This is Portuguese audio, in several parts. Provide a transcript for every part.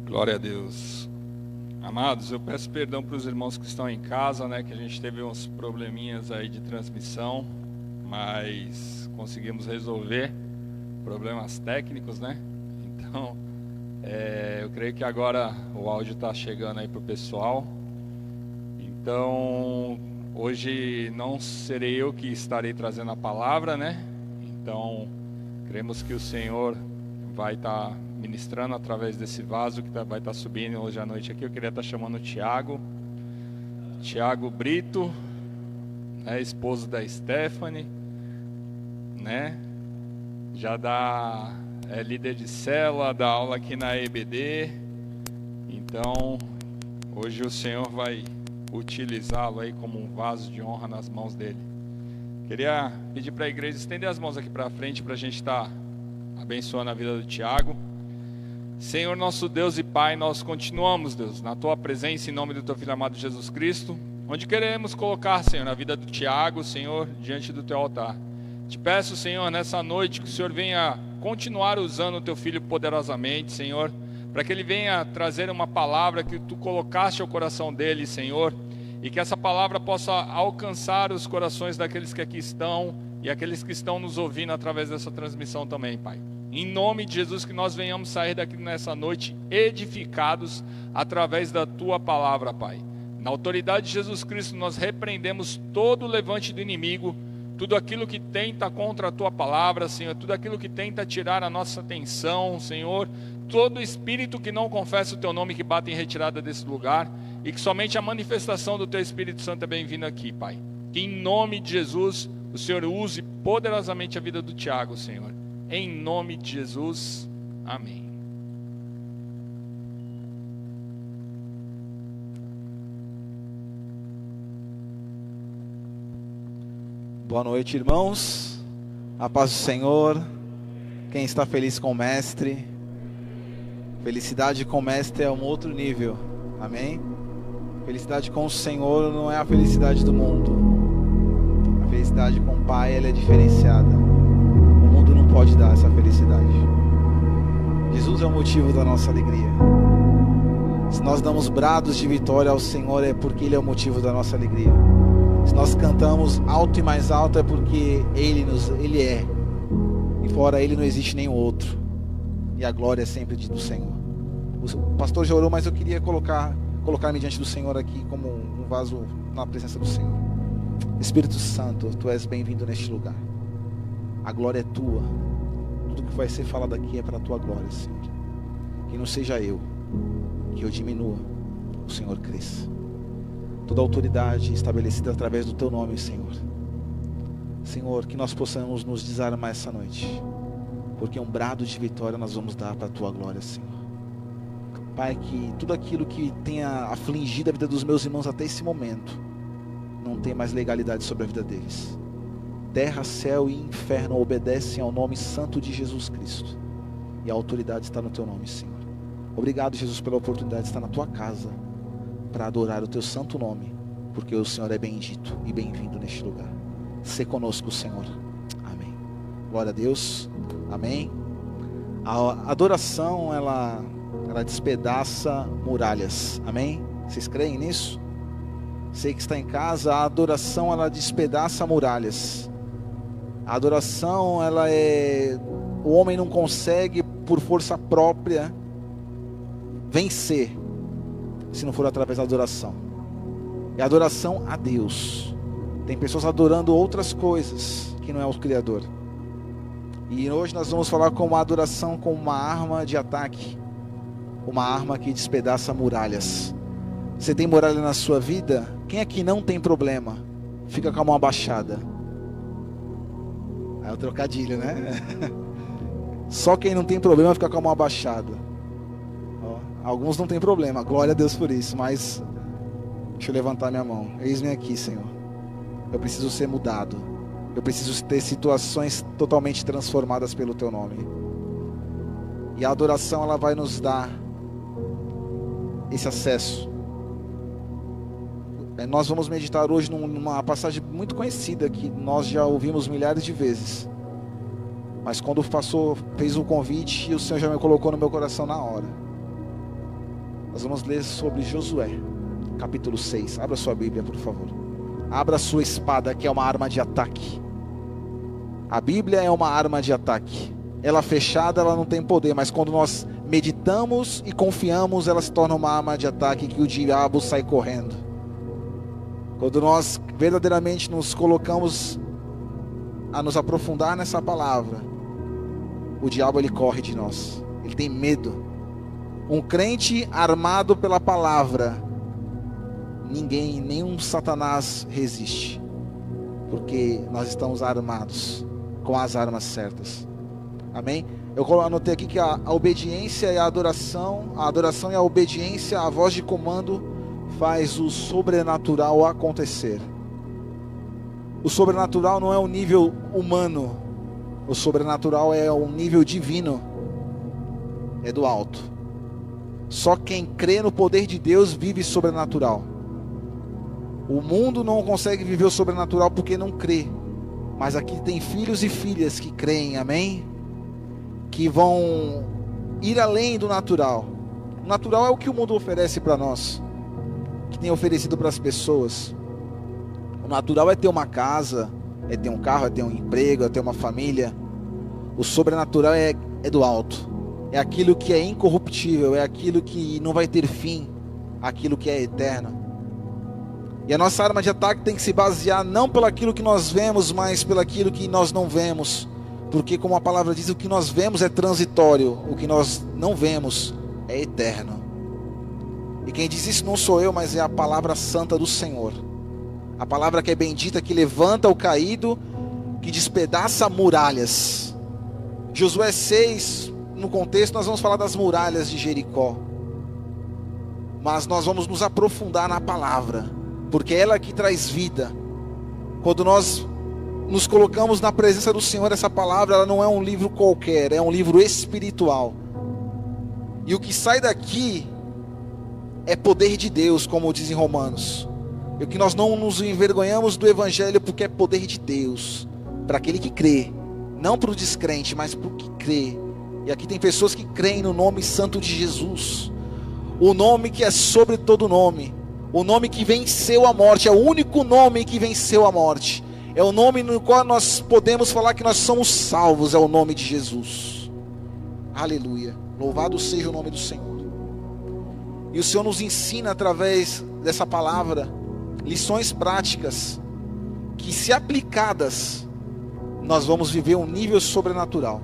Glória a Deus. Amados, eu peço perdão para os irmãos que estão em casa, né? Que a gente teve uns probleminhas aí de transmissão, mas conseguimos resolver problemas técnicos, né? Então, eu creio que agora o áudio está chegando aí para o pessoal. Então, hoje não serei eu que estarei trazendo a palavra, né? Então, cremos que o Senhor vai estar ministrando através desse vaso que vai estar subindo hoje à noite aqui. Eu queria estar chamando o Tiago Brito, né, esposo da Stephanie, né? Já é líder de célula, dá aula aqui na EBD. Então, hoje o Senhor vai utilizá-lo aí como um vaso de honra nas mãos dele. Queria pedir para a igreja estender as mãos aqui para frente para a gente estar abençoando a vida do Tiago. Senhor nosso Deus e Pai, nós continuamos, Deus, na Tua presença, em nome do Teu Filho amado Jesus Cristo, onde queremos colocar, Senhor, a vida do Tiago, Senhor, diante do Teu altar. Te peço, Senhor, nessa noite, que o Senhor venha continuar usando o Teu Filho poderosamente, Senhor, para que ele venha trazer uma palavra que Tu colocaste ao coração dele, Senhor, e que essa palavra possa alcançar os corações daqueles que aqui estão e aqueles que estão nos ouvindo através dessa transmissão também, Pai. Em nome de Jesus, que nós venhamos sair daqui nessa noite edificados através da Tua palavra, Pai. Na autoridade de Jesus Cristo, nós repreendemos todo o levante do inimigo, tudo aquilo que tenta contra a Tua palavra, Senhor, tudo aquilo que tenta tirar a nossa atenção, Senhor, todo espírito que não confessa o Teu nome, que bate em retirada desse lugar, e que somente a manifestação do Teu Espírito Santo é bem-vinda aqui, Pai. Que em nome de Jesus, o Senhor use poderosamente a vida do Tiago, Senhor. Em nome de Jesus, amém. Boa noite, irmãos. A paz do Senhor. Quem está feliz com o Mestre? Felicidade com o Mestre é um outro nível. Amém? Felicidade com o Senhor não é a felicidade do mundo. A felicidade com o Pai, ela é diferenciada. Pode dar essa felicidade. Jesus é o motivo da nossa alegria. Se nós damos brados de vitória ao Senhor, é porque Ele é o motivo da nossa alegria. Se nós cantamos alto e mais alto, é porque Ele é. E fora Ele não existe nenhum outro. E a glória é sempre do Senhor. O pastor já orou, mas eu queria colocar-me diante do Senhor aqui como um vaso na presença do Senhor. Espírito Santo, Tu és bem-vindo neste lugar. A glória é Tua. Tudo que vai ser falado aqui é para a Tua glória, Senhor. Que não seja eu, que eu diminua, o Senhor cresça. Toda autoridade estabelecida através do Teu nome, Senhor. Senhor, que nós possamos nos desarmar essa noite, porque um brado de vitória nós vamos dar para a Tua glória, Senhor. Pai, que tudo aquilo que tenha afligido a vida dos meus irmãos até esse momento não tenha mais legalidade sobre a vida deles. Terra, céu e inferno obedecem ao nome santo de Jesus Cristo. E a autoridade está no Teu nome, Senhor. Obrigado, Jesus, pela oportunidade de estar na Tua casa para adorar o Teu santo nome, porque o Senhor é bendito e bem-vindo neste lugar. Sê conosco, Senhor. Amém. Glória a Deus. Amém. A adoração, ela despedaça muralhas. Amém? Vocês creem nisso? Sei que está em casa. A adoração, ela despedaça muralhas. A adoração, o homem não consegue por força própria vencer, se não for através da adoração. É adoração a Deus. Tem pessoas adorando outras coisas que não é o Criador. E hoje nós vamos falar como a adoração como uma arma de ataque, uma arma que despedaça muralhas. Você tem muralha na sua vida? Quem aqui não tem problema? Fica com a mão abaixada. É o trocadilho, né? Só quem não tem problema fica com a mão abaixada. Alguns não tem problema, glória a Deus por isso. Mas deixa eu levantar minha mão. Eis-me aqui, Senhor. Eu preciso ser mudado. Eu preciso ter situações totalmente transformadas pelo Teu nome. E a adoração, ela vai nos dar esse acesso. Nós vamos meditar hoje numa passagem muito conhecida que nós já ouvimos milhares de vezes. Mas quando fez o convite, o Senhor já me colocou no meu coração na hora. Nós vamos ler sobre Josué, capítulo 6. Abra sua Bíblia, por favor. Abra sua espada, que é uma arma de ataque. A Bíblia é uma arma de ataque. Ela fechada, ela não tem poder, mas quando nós meditamos e confiamos, ela se torna uma arma de ataque que o diabo sai correndo. Quando nós verdadeiramente nos colocamos a nos aprofundar nessa palavra, o diabo ele corre de nós. Ele tem medo. Um crente armado pela palavra, nenhum Satanás resiste, porque nós estamos armados com as armas certas. Amém? Eu anotei aqui que a obediência e a adoração e a obediência, a voz de comando, faz o sobrenatural acontecer. O sobrenatural não é um nível humano, o sobrenatural é um nível divino, é do alto. Só quem crê no poder de Deus vive sobrenatural. O mundo não consegue viver o sobrenatural porque não crê. Mas aqui tem filhos e filhas que creem, amém? Que vão ir além do natural. O natural é o que o mundo oferece para nós, que tem oferecido para as pessoas. O natural é ter uma casa, é ter um carro, é ter um emprego, é ter uma família. O sobrenatural é do alto. É aquilo que é incorruptível, é aquilo que não vai ter fim, aquilo que é eterno. E a nossa arma de ataque tem que se basear não pelo aquilo que nós vemos, mas pelo aquilo que nós não vemos. Porque como a palavra diz, o que nós vemos é transitório, o que nós não vemos é eterno. E quem diz isso não sou eu, mas é a palavra santa do Senhor. A palavra que é bendita, que levanta o caído, que despedaça muralhas. Josué 6, no contexto, nós vamos falar das muralhas de Jericó. Mas nós vamos nos aprofundar na palavra, porque é ela que traz vida. Quando nós nos colocamos na presença do Senhor, essa palavra ela não é um livro qualquer, é um livro espiritual. E o que sai daqui é poder de Deus, como diz em Romanos. E que nós não nos envergonhamos do Evangelho, porque é poder de Deus, para aquele que crê, não para o descrente, mas para o que crê. E aqui tem pessoas que creem no nome santo de Jesus, o nome que é sobre todo nome, o nome que venceu a morte, é o único nome que venceu a morte, é o nome no qual nós podemos falar que nós somos salvos, é o nome de Jesus. Aleluia, louvado seja o nome do Senhor. E o Senhor nos ensina através dessa palavra lições práticas que, se aplicadas, nós vamos viver um nível sobrenatural.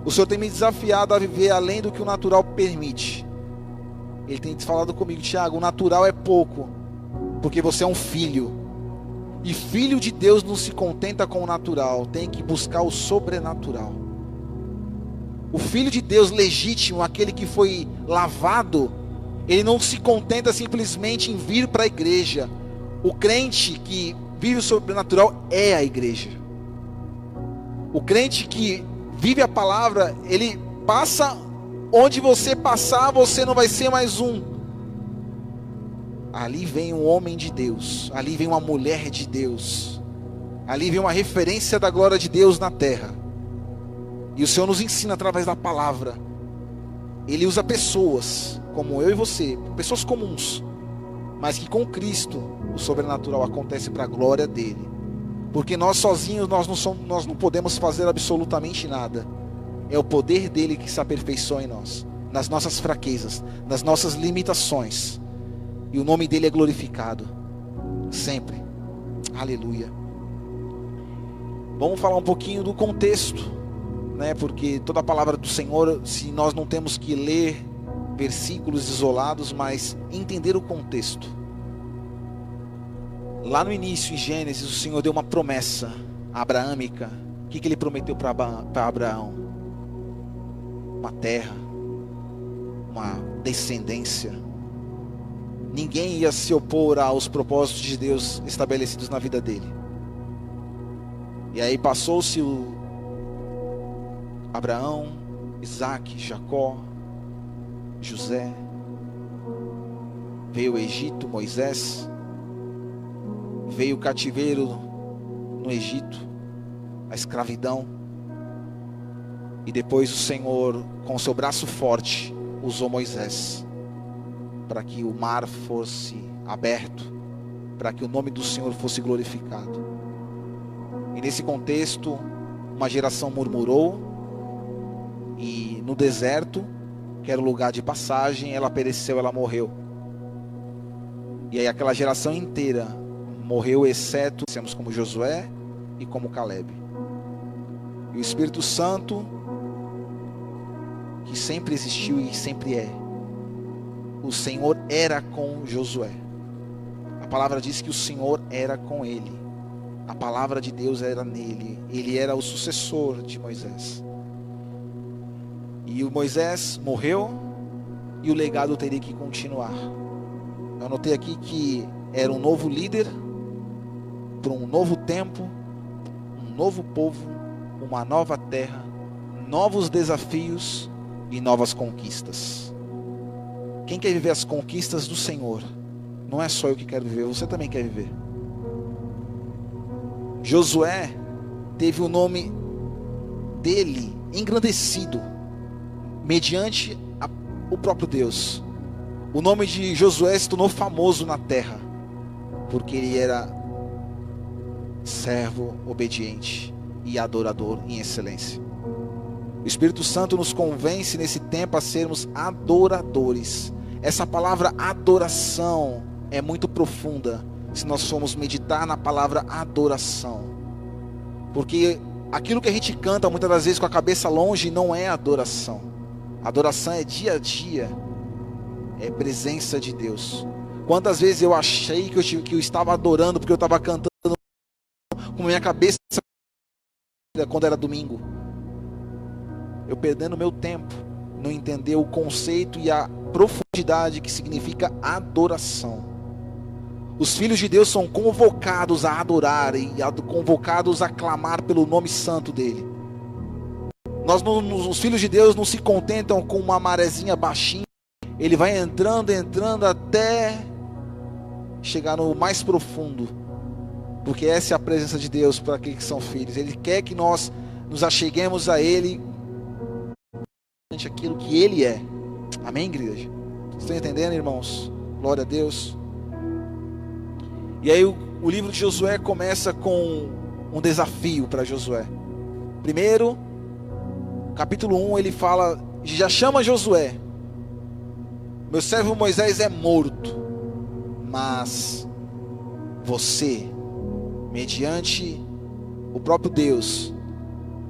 O Senhor tem me desafiado a viver além do que o natural permite. Ele tem falado comigo: Tiago, o natural é pouco, porque você é um filho, e filho de Deus não se contenta com o natural, tem que buscar o sobrenatural. O filho de Deus legítimo, aquele que foi lavado, ele não se contenta simplesmente em vir para a igreja. O crente que vive o sobrenatural é a igreja. O crente que vive a palavra, ele passa onde você passar, você não vai ser mais um. Ali vem um homem de Deus, ali vem uma mulher de Deus, ali vem uma referência da glória de Deus na terra. E o Senhor nos ensina através da palavra. Ele usa pessoas como eu e você, pessoas comuns, mas que com Cristo o sobrenatural acontece para a glória dele. Porque nós sozinhos nós não podemos fazer absolutamente nada. É o poder dele que se aperfeiçoa em nós, nas nossas fraquezas, nas nossas limitações. E o nome dele é glorificado sempre. Aleluia. Vamos falar um pouquinho do contexto, né? Porque toda a palavra do Senhor, se nós não temos que ler versículos isolados, mas entender o contexto. Lá no início, em Gênesis, o Senhor deu uma promessa abraâmica. O que ele prometeu para Abraão? Uma terra, uma descendência. Ninguém ia se opor aos propósitos de Deus estabelecidos na vida dele. E aí passou-se o Abraão, Isaac, Jacó, José, veio o Egito, Moisés, veio o cativeiro no Egito, a escravidão, e depois o Senhor, com seu braço forte, usou Moisés. para que o mar fosse aberto, para que o nome do Senhor fosse glorificado. E nesse contexto, uma geração murmurou, e no deserto, que era o lugar de passagem, ela pereceu, ela morreu. E aí aquela geração inteira morreu, exceto como Josué e como Caleb. E o Espírito Santo, que sempre existiu e sempre é, o Senhor era com Josué. A palavra diz que o Senhor era com ele. A palavra de Deus era nele. Ele era o sucessor de Moisés. E o Moisés morreu e o legado teria que continuar. Eu anotei aqui que era um novo líder para um novo tempo, um novo povo, uma nova terra, novos desafios e novas conquistas. Quem quer viver as conquistas do Senhor? Não é só eu que quero viver, você também quer viver. Josué teve o nome dele engrandecido mediante o próprio Deus. O nome de Josué se tornou famoso na terra, porque ele era servo obediente e adorador em excelência. O Espírito Santo nos convence nesse tempo a sermos adoradores. Essa palavra adoração é muito profunda, se nós formos meditar na palavra adoração. Porque aquilo que a gente canta muitas das vezes com a cabeça longe não é adoração. Adoração é dia a dia, é presença de Deus. Quantas vezes eu achei que eu estava adorando porque eu estava cantando com minha cabeça quando era domingo. Eu perdendo meu tempo, não entender o conceito e a profundidade que significa adoração. Os filhos de Deus são convocados a adorar e convocados a clamar pelo nome santo dele. Os filhos de Deus não se contentam com uma marezinha baixinha. Ele vai entrando até chegar no mais profundo. Porque essa é a presença de Deus para aqueles que são filhos. Ele quer que nós nos acheguemos a Ele, aquilo que Ele é. Amém, igreja? Vocês estão entendendo, irmãos? Glória a Deus. E aí o livro de Josué começa com um desafio para Josué. Primeiro, capítulo 1, ele fala, já chama Josué: meu servo Moisés é morto, mas você, mediante o próprio Deus,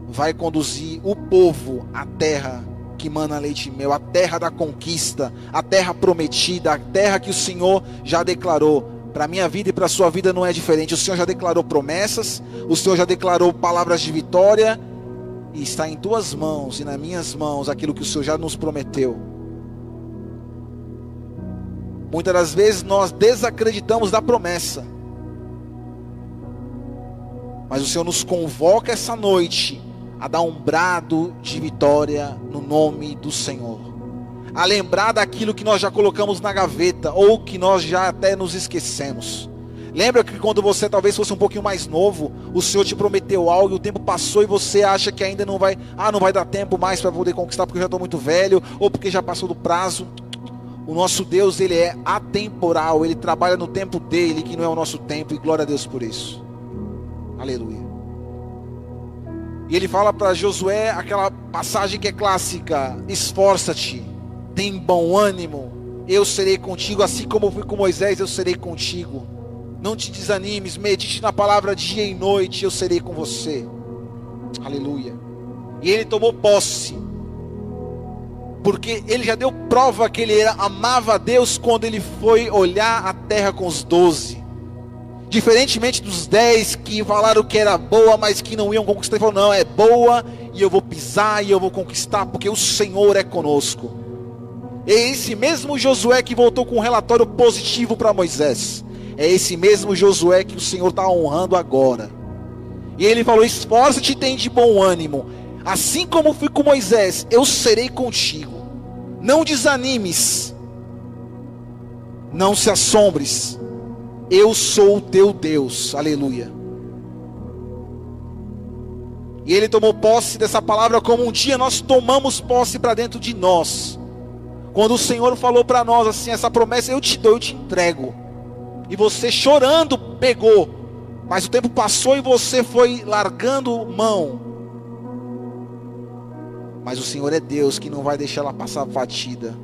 vai conduzir o povo à terra que mana leite e mel, a terra da conquista, a terra prometida, a terra que o Senhor já declarou. Para a minha vida e para a sua vida não é diferente. O Senhor já declarou promessas, o Senhor já declarou palavras de vitória, e está em tuas mãos e nas minhas mãos aquilo que o Senhor já nos prometeu. Muitas das vezes nós desacreditamos da promessa, mas o Senhor nos convoca essa noite a dar um brado de vitória no nome do Senhor, a lembrar daquilo que nós já colocamos na gaveta, ou que nós já até nos esquecemos. Lembra que quando você talvez fosse um pouquinho mais novo, o Senhor te prometeu algo e o tempo passou e você acha que ainda não vai dar tempo mais para poder conquistar porque eu já estou muito velho, ou porque já passou do prazo. O nosso Deus, ele é atemporal, ele trabalha no tempo dele, que não é o nosso tempo, e glória a Deus por isso. Aleluia. E ele fala para Josué aquela passagem que é clássica: esforça-te, tem bom ânimo, eu serei contigo, assim como eu fui com Moisés, eu serei contigo. Não te desanimes, medite na palavra dia e noite, eu serei com você. Aleluia. E ele tomou posse, porque ele já deu prova que ele amava a Deus quando ele foi olhar a terra com os 12. Diferentemente dos 10 que falaram que era boa, mas que não iam conquistar. Ele falou: não, é boa e eu vou pisar e eu vou conquistar, porque o Senhor é conosco. É esse mesmo Josué que voltou com um relatório positivo para Moisés. É esse mesmo Josué que o Senhor está honrando agora. E ele falou: esforça-te e tem de bom ânimo. Assim como fui com Moisés, eu serei contigo. Não desanimes. Não se assombres. Eu sou o teu Deus. Aleluia. E ele tomou posse dessa palavra como um dia nós tomamos posse para dentro de nós. Quando o Senhor falou para nós assim, essa promessa eu te dou, eu te entrego. E você chorando pegou, mas o tempo passou e você foi largando mão. Mas o Senhor é Deus que não vai deixar ela passar batida.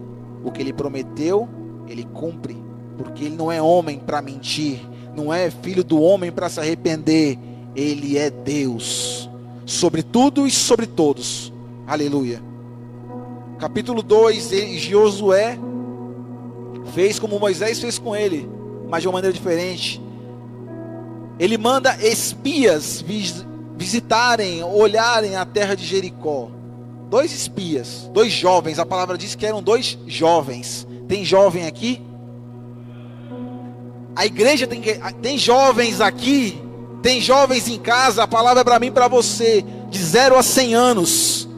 O que Ele prometeu, Ele cumpre. Porque Ele não é homem para mentir, não é filho do homem para se arrepender. Ele é Deus, sobre tudo e sobre todos. Aleluia. Capítulo 2, Josué fez como Moisés fez com ele, mas de uma maneira diferente. Ele manda espias visitarem, olharem a terra de Jericó. 2 espias, 2 jovens, a palavra diz que eram 2 jovens. Tem jovem aqui? A igreja tem jovens aqui? Tem jovens em casa? A palavra é para mim e para você, de 0 a 100 anos.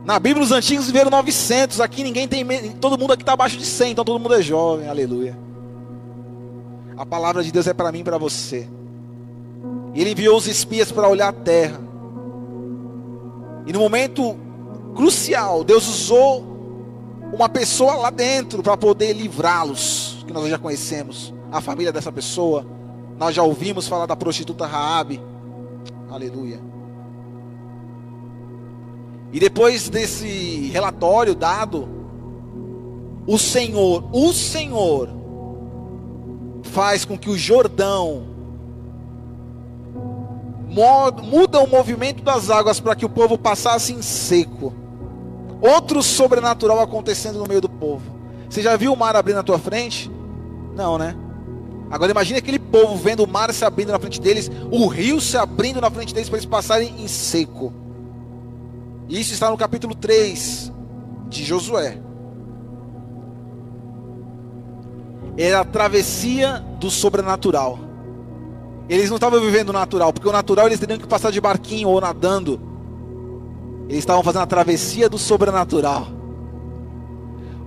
Na Bíblia os antigos viveram 900, aqui ninguém tem, todo mundo aqui está abaixo de 100, então todo mundo é jovem, aleluia. A palavra de Deus é para mim e para você. E Ele enviou os espias para olhar a terra. E no momento crucial, Deus usou uma pessoa lá dentro para poder livrá-los, que nós já conhecemos, a família dessa pessoa. Nós já ouvimos falar da prostituta Raabe, aleluia. E depois desse relatório dado, o Senhor faz com que o Jordão muda o movimento das águas para que o povo passasse em seco. Outro sobrenatural acontecendo no meio do povo. Você já viu o mar abrir na tua frente? Não, né? Agora imagine aquele povo vendo o mar se abrindo na frente deles, o rio se abrindo na frente deles para eles passarem em seco. Isso está no capítulo 3 de Josué. Era a travessia do sobrenatural. Eles não estavam vivendo o natural, porque o natural eles teriam que passar de barquinho ou nadando. Eles estavam fazendo a travessia do sobrenatural.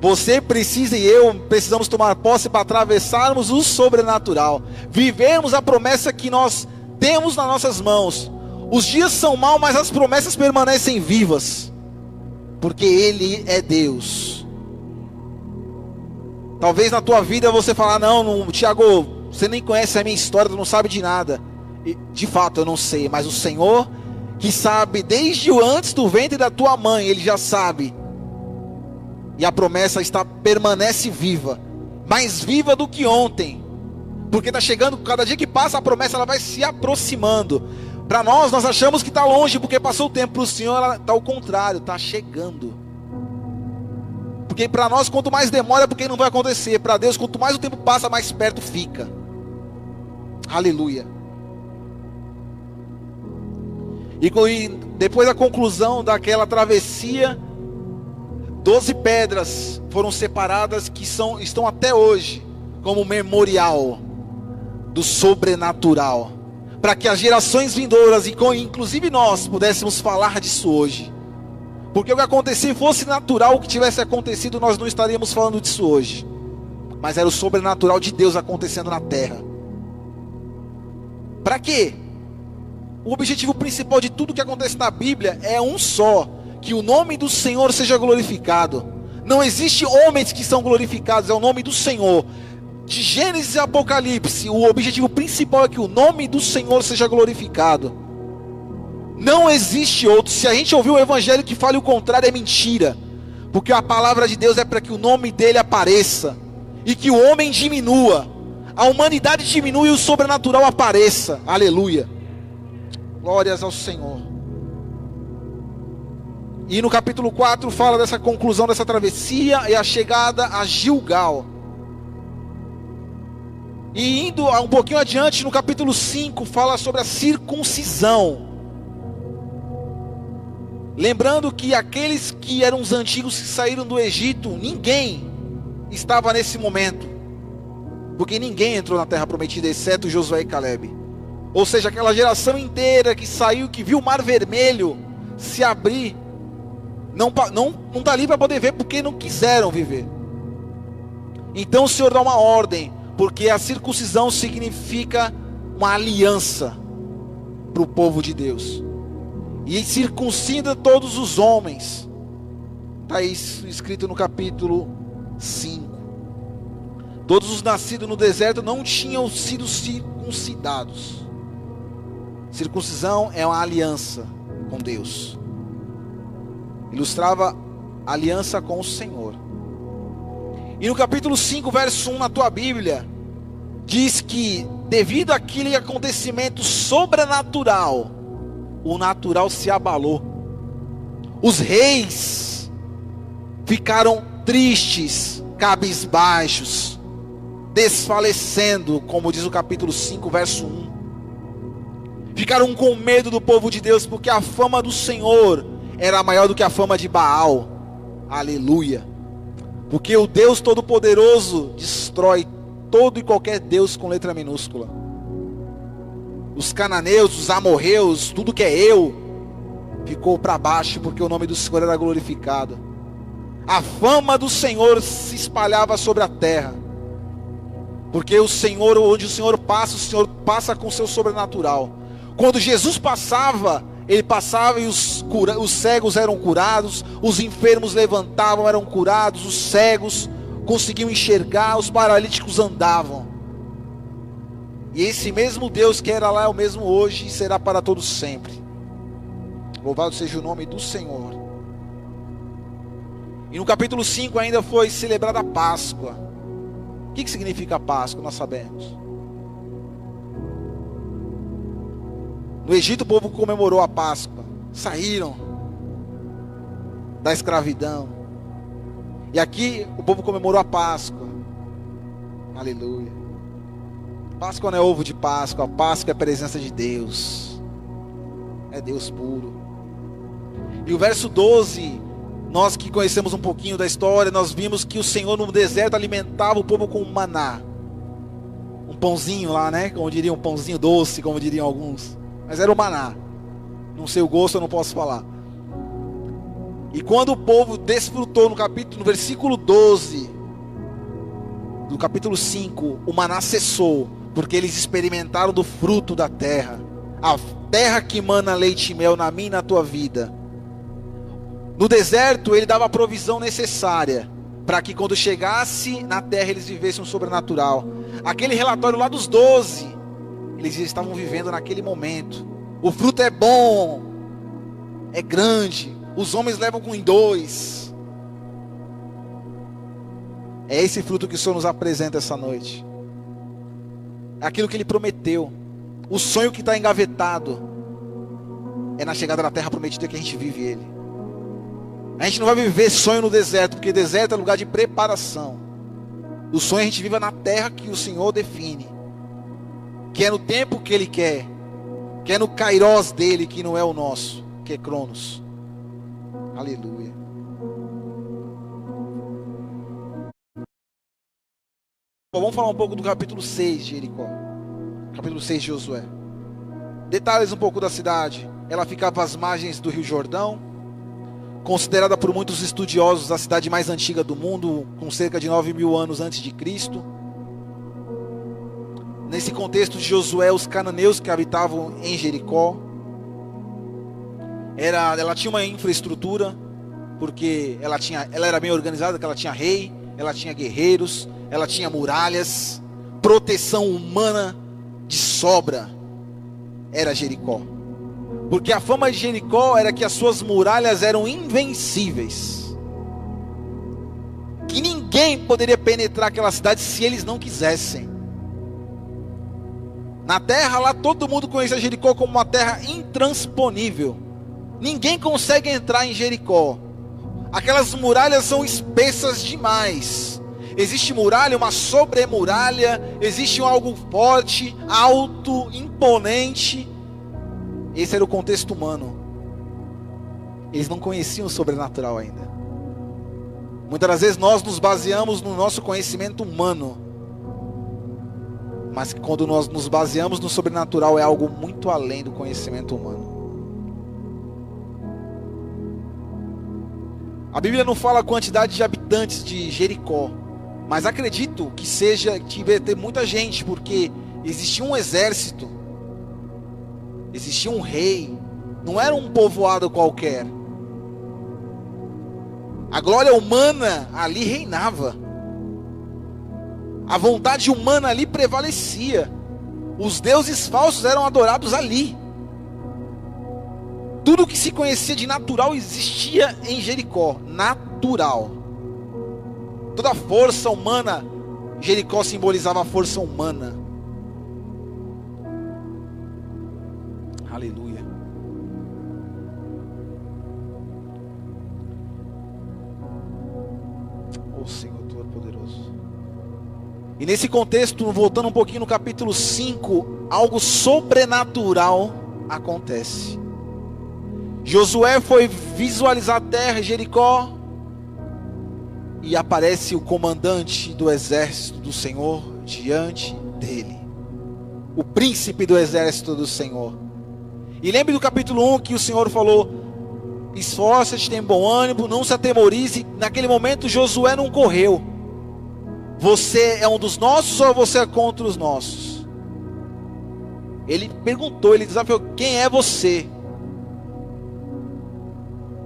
Você precisa e eu precisamos tomar posse para atravessarmos o sobrenatural. Vivermos a promessa que nós temos nas nossas mãos. Os dias são maus, mas as promessas permanecem vivas. Porque Ele é Deus. Talvez na tua vida você falar, não, Tiago, você nem conhece a minha história, tu não sabe de nada. E, de fato eu não sei, mas o Senhor que sabe desde o antes do ventre da tua mãe, Ele já sabe. E a promessa permanece viva. Mais viva do que ontem. Porque está chegando, cada dia que passa a promessa ela vai se aproximando. Para nós achamos que está longe porque passou o tempo. Para o Senhor ela está ao contrário, está chegando. Porque para nós quanto mais demora é porque não vai acontecer. Para Deus quanto mais o tempo passa mais perto fica. Aleluia. E depois da conclusão daquela travessia, 12 pedras foram separadas que estão até hoje como memorial do sobrenatural. Para que as gerações vindouras, inclusive nós, pudéssemos falar disso hoje. Porque o que acontecia fosse natural, o que tivesse acontecido, nós não estaríamos falando disso hoje. Mas era o sobrenatural de Deus acontecendo na terra. Para quê? O objetivo principal de tudo que acontece na Bíblia é um só: que o nome do Senhor seja glorificado. Não existe homens que são glorificados, é o nome do Senhor. De Gênesis e Apocalipse, o objetivo principal é que o nome do Senhor seja glorificado. Não existe outro. Se a gente ouvir o evangelho que fale o contrário, é mentira. Porque a palavra de Deus é para que o nome dele apareça e que o homem diminua, a humanidade diminua e o sobrenatural apareça. Aleluia. Glórias ao Senhor. E no capítulo 4 fala dessa conclusão dessa travessia e a chegada a Gilgal. E indo um pouquinho adiante, no capítulo 5, fala sobre a circuncisão. Lembrando que aqueles que eram os antigos que saíram do Egito, ninguém estava nesse momento. Porque ninguém entrou na terra prometida, exceto Josué e Calebe. Ou seja, aquela geração inteira que saiu, que viu o Mar Vermelho se abrir, não está ali para poder ver porque não quiseram viver. Então o Senhor dá uma ordem, porque a circuncisão significa uma aliança para o povo de Deus. E circuncida todos os homens. está escrito no capítulo 5. Todos os nascidos no deserto não tinham sido circuncidados. Circuncisão é uma aliança com Deus. Ilustrava a aliança com o Senhor. E no capítulo 5, verso 1 na tua Bíblia, diz que devido àquele acontecimento sobrenatural, o natural se abalou. Os reis ficaram tristes, cabisbaixos, desfalecendo, como diz o capítulo 5, verso 1. Ficaram com medo do povo de Deus, porque a fama do Senhor era maior do que a fama de Baal. Aleluia. Porque o Deus Todo-Poderoso destrói todo e qualquer Deus com letra minúscula. Os cananeus, os amorreus, tudo que é eu, ficou para baixo, porque o nome do Senhor era glorificado. A fama do Senhor se espalhava sobre a terra, porque o Senhor, onde o Senhor passa com o seu sobrenatural. Quando Jesus passava, ele passava e os cegos eram curados, os enfermos levantavam, eram curados, os cegos conseguiam enxergar, os paralíticos andavam. E esse mesmo Deus que era lá é o mesmo hoje e será para todos sempre. Louvado seja o nome do Senhor. E no capítulo 5 ainda foi celebrada a Páscoa. O que significa a Páscoa? Nós sabemos. No Egito o povo comemorou a Páscoa. Saíram da escravidão. E aqui o povo comemorou a Páscoa. Aleluia. Páscoa não é ovo de Páscoa. A Páscoa é a presença de Deus. É Deus puro. E o verso 12, nós que conhecemos um pouquinho da história, nós vimos que o Senhor no deserto alimentava o povo com maná. Um pãozinho lá, né? Como diriam, um pãozinho doce, como diriam alguns. Mas era o maná. Não sei o gosto, eu não posso falar. E quando o povo desfrutou no versículo 12 do capítulo 5, o maná cessou, porque eles experimentaram do fruto da terra. A terra que mana leite e mel na minha e na tua vida. No deserto ele dava a provisão necessária para que quando chegasse na terra eles vivessem um sobrenatural. Aquele relatório lá dos 12, eles estavam vivendo naquele momento. O fruto é bom, é grande, os homens levam com 2. É esse fruto que o Senhor nos apresenta essa noite. É aquilo que Ele prometeu. O sonho que está engavetado é na chegada da terra prometida que a gente vive ele. A gente não vai viver sonho no deserto, porque deserto é lugar de preparação. O sonho a gente vive na terra que o Senhor define, que é no tempo que Ele quer, que é no Kairos dele, que não é o nosso, que é Cronos. Aleluia. Bom, vamos falar um pouco do capítulo 6 de Jericó. Capítulo 6 de Josué. Detalhes um pouco da cidade. Ela ficava às margens do Rio Jordão, considerada por muitos estudiosos a cidade mais antiga do mundo, com cerca de 9.000 anos antes de Cristo. Nesse contexto de Josué, os cananeus que habitavam em Jericó, ela tinha uma infraestrutura, porque ela era bem organizada, que ela tinha rei, ela tinha guerreiros, ela tinha muralhas, proteção humana de sobra. Era Jericó. Porque a fama de Jericó era que as suas muralhas eram invencíveis, que ninguém poderia penetrar aquela cidade se eles não quisessem. Na terra lá todo mundo conhecia Jericó como uma terra intransponível. Ninguém consegue entrar em Jericó. Aquelas muralhas são espessas demais. Existe muralha, uma sobremuralha, existe algo forte, alto, imponente. Esse era o contexto humano. Eles não conheciam o sobrenatural ainda. Muitas das vezes nós nos baseamos no nosso conhecimento humano, mas quando nós nos baseamos no sobrenatural é algo muito além do conhecimento humano. A Bíblia não fala a quantidade de habitantes de Jericó, mas acredito que devia ter muita gente, porque existia um exército, existia um rei, não era um povoado qualquer. A glória humana ali reinava. A vontade humana ali prevalecia. Os deuses falsos eram adorados ali. Tudo que se conhecia de natural existia em Jericó. Natural. Toda a força humana, Jericó simbolizava a força humana. Aleluia. Oh Senhor Todo-Poderoso. E nesse contexto, voltando um pouquinho no capítulo 5, algo sobrenatural acontece. Josué foi visualizar a terra, Jericó, e aparece o comandante do exército do Senhor diante dele. O príncipe do exército do Senhor. E lembre do capítulo 1 que o Senhor falou: esforça-te, tem bom ânimo, não se atemorize. Naquele momento Josué não correu. Você é um dos nossos ou você é contra os nossos? Ele perguntou, ele desafiou: quem é você?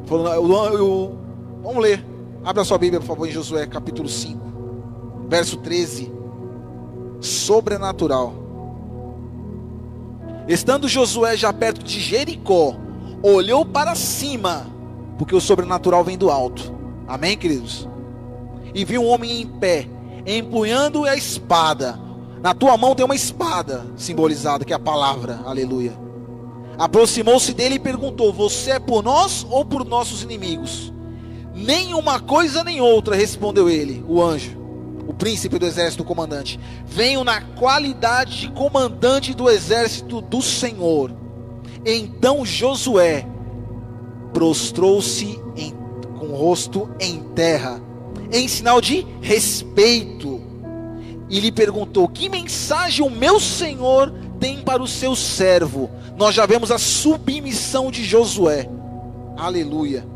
Falou, vamos ler. Abra sua Bíblia, por favor, em Josué capítulo 5, verso 13. Sobrenatural. Estando Josué já perto de Jericó, olhou para cima, porque o sobrenatural vem do alto. Amém, queridos? E viu um homem em pé, empunhando a espada. Na tua mão tem uma espada simbolizada, que é a palavra. Aleluia. Aproximou-se dele e perguntou: você é por nós ou por nossos inimigos? Nem uma coisa nem outra, respondeu ele, o anjo, o príncipe do exército, o comandante. Venho na qualidade de comandante do exército do Senhor. Então Josué prostrou-se com o rosto em terra, em sinal de respeito, e lhe perguntou: que mensagem o meu senhor tem para o seu servo? Nós já vemos a submissão de Josué. Aleluia.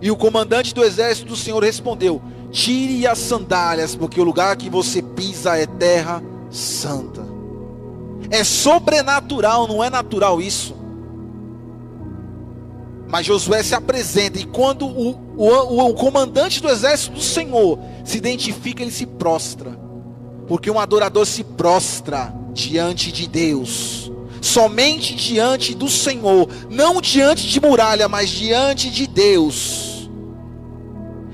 E o comandante do exército do Senhor respondeu: tire as sandálias, porque o lugar que você pisa é terra santa. É sobrenatural, não é natural isso. Mas Josué se apresenta, e quando o comandante do exército do Senhor se identifica, ele se prostra. Porque um adorador se prostra diante de Deus, somente diante do Senhor, não diante de muralha, mas diante de Deus.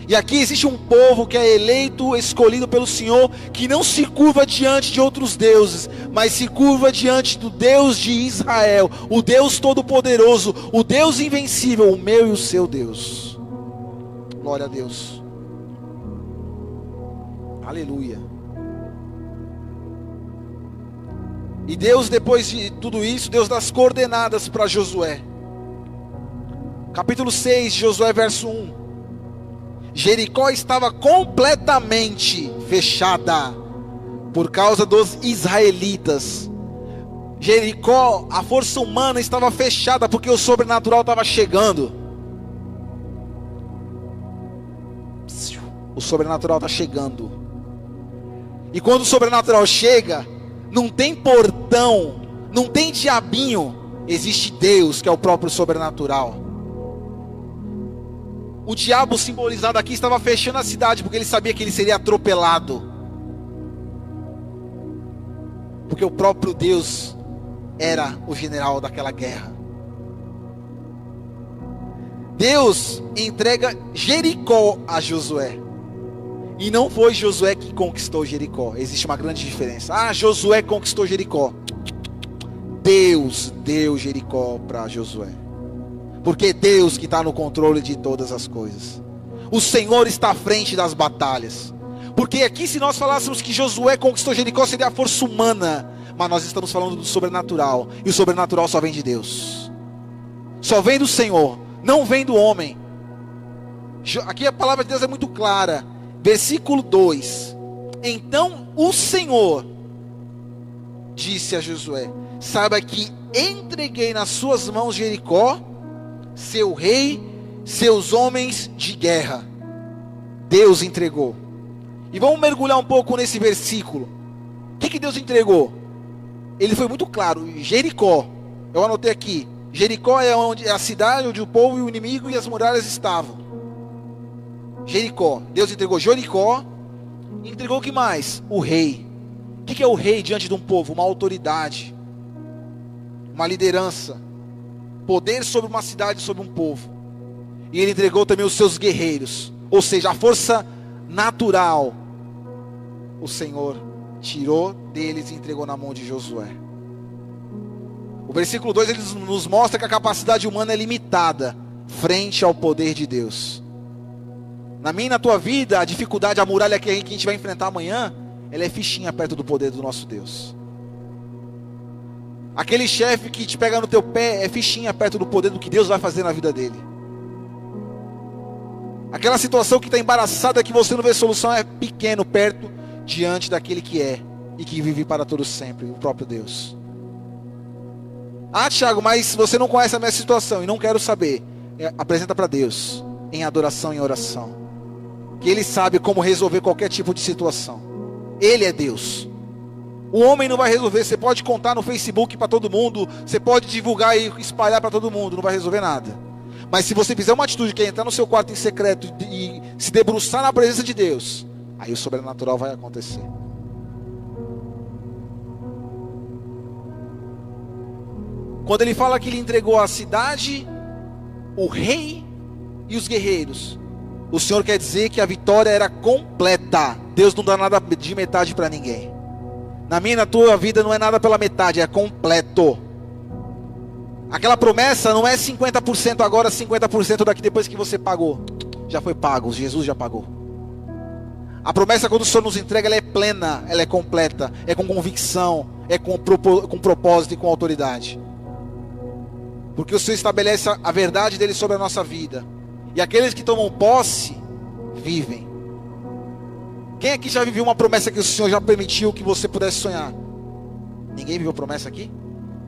E aqui existe um povo que é eleito, escolhido pelo Senhor, que não se curva diante de outros deuses, mas se curva diante do Deus de Israel, o Deus Todo-Poderoso, o Deus invencível, o meu e o seu Deus. Glória a Deus. Aleluia. E Deus, depois de tudo isso, Deus dá as coordenadas para Josué. Capítulo 6, Josué verso 1. Jericó estava completamente fechada por causa dos israelitas. Jericó, a força humana estava fechada porque o sobrenatural estava chegando. O sobrenatural está chegando. E quando o sobrenatural chega, não tem portão, não tem diabinho, existe Deus, que é o próprio sobrenatural. O diabo simbolizado aqui estava fechando a cidade, porque ele sabia que ele seria atropelado. Porque o próprio Deus era o general daquela guerra. Deus entrega Jericó a Josué. E não foi Josué que conquistou Jericó. Existe uma grande diferença. Ah, Josué conquistou Jericó. Deus deu Jericó para Josué. Porque é Deus que está no controle de todas as coisas. O Senhor está à frente das batalhas. Porque aqui, se nós falássemos que Josué conquistou Jericó, seria a força humana. Mas nós estamos falando do sobrenatural. E o sobrenatural só vem de Deus. Só vem do Senhor, não vem do homem. Aqui a palavra de Deus é muito clara. Versículo 2. Então o Senhor disse a Josué: saiba que entreguei nas suas mãos Jericó, seu rei, seus homens de guerra. Deus entregou. E vamos mergulhar um pouco nesse versículo. O que Deus entregou? Ele foi muito claro. Jericó, eu anotei aqui, Jericó é a cidade onde o povo e o inimigo e as muralhas estavam. Jericó. Deus entregou Jericó. Entregou o que mais? O rei. O que é o rei diante de um povo? Uma autoridade, uma liderança, poder sobre uma cidade, sobre um povo. E ele entregou também os seus guerreiros, ou seja, a força natural. O Senhor tirou deles e entregou na mão de Josué. O versículo 2 ele nos mostra que a capacidade humana é limitada frente ao poder de Deus. Na minha e na tua vida, a dificuldade, a muralha que a gente vai enfrentar amanhã, ela é fichinha perto do poder do nosso Deus. Aquele chefe que te pega no teu pé é fichinha perto do poder do que Deus vai fazer na vida dele. Aquela situação que está embaraçada, que você não vê solução, é pequeno perto diante daquele que é e que vive para todo sempre, o próprio Deus. Ah, Thiago, mas você não conhece a minha situação e não quero saber. Apresenta para Deus em adoração e em oração, que Ele sabe como resolver qualquer tipo de situação. Ele é Deus. O homem não vai resolver. Você pode contar no Facebook para todo mundo, você pode divulgar e espalhar para todo mundo, não vai resolver nada. Mas se você fizer uma atitude que é entrar no seu quarto em secreto e se debruçar na presença de Deus, aí o sobrenatural vai acontecer. Quando ele fala que ele entregou a cidade, o rei e os guerreiros, o Senhor quer dizer que a vitória era completa. Deus não dá nada de metade para ninguém. Na minha e na tua vida não é nada pela metade, é completo. Aquela promessa não é 50% agora, 50% daqui depois que você pagou. Já foi pago, Jesus já pagou. A promessa, quando o Senhor nos entrega, ela é plena, ela é completa, é com convicção, é com propósito e com autoridade. Porque o Senhor estabelece a verdade dele sobre a nossa vida. E aqueles que tomam posse, vivem. Quem aqui já viveu uma promessa que o Senhor já permitiu que você pudesse sonhar? Ninguém viveu promessa aqui?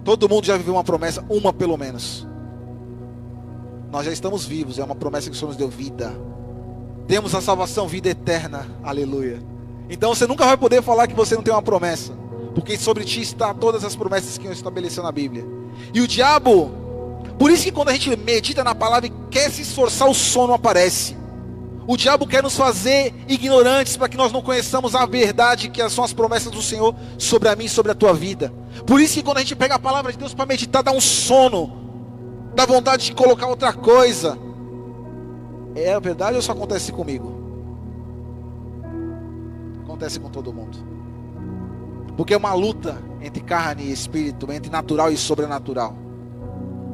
Todo mundo já viveu uma promessa, uma pelo menos. Nós já estamos vivos, é uma promessa que o Senhor nos deu vida. Temos a salvação, vida eterna, aleluia. Então você nunca vai poder falar que você não tem uma promessa, porque sobre ti está todas as promessas que o Senhor estabeleceu na Bíblia. E o diabo, por isso que quando a gente medita na palavra e quer se esforçar, o sono aparece. O diabo quer nos fazer ignorantes para que nós não conheçamos a verdade que são as promessas do Senhor sobre a mim e sobre a tua vida. Por isso que quando a gente pega a palavra de Deus para meditar, dá um sono, dá vontade de colocar outra coisa. É verdade ou só acontece comigo? Acontece com todo mundo. Porque é uma luta entre carne e espírito, entre natural e sobrenatural.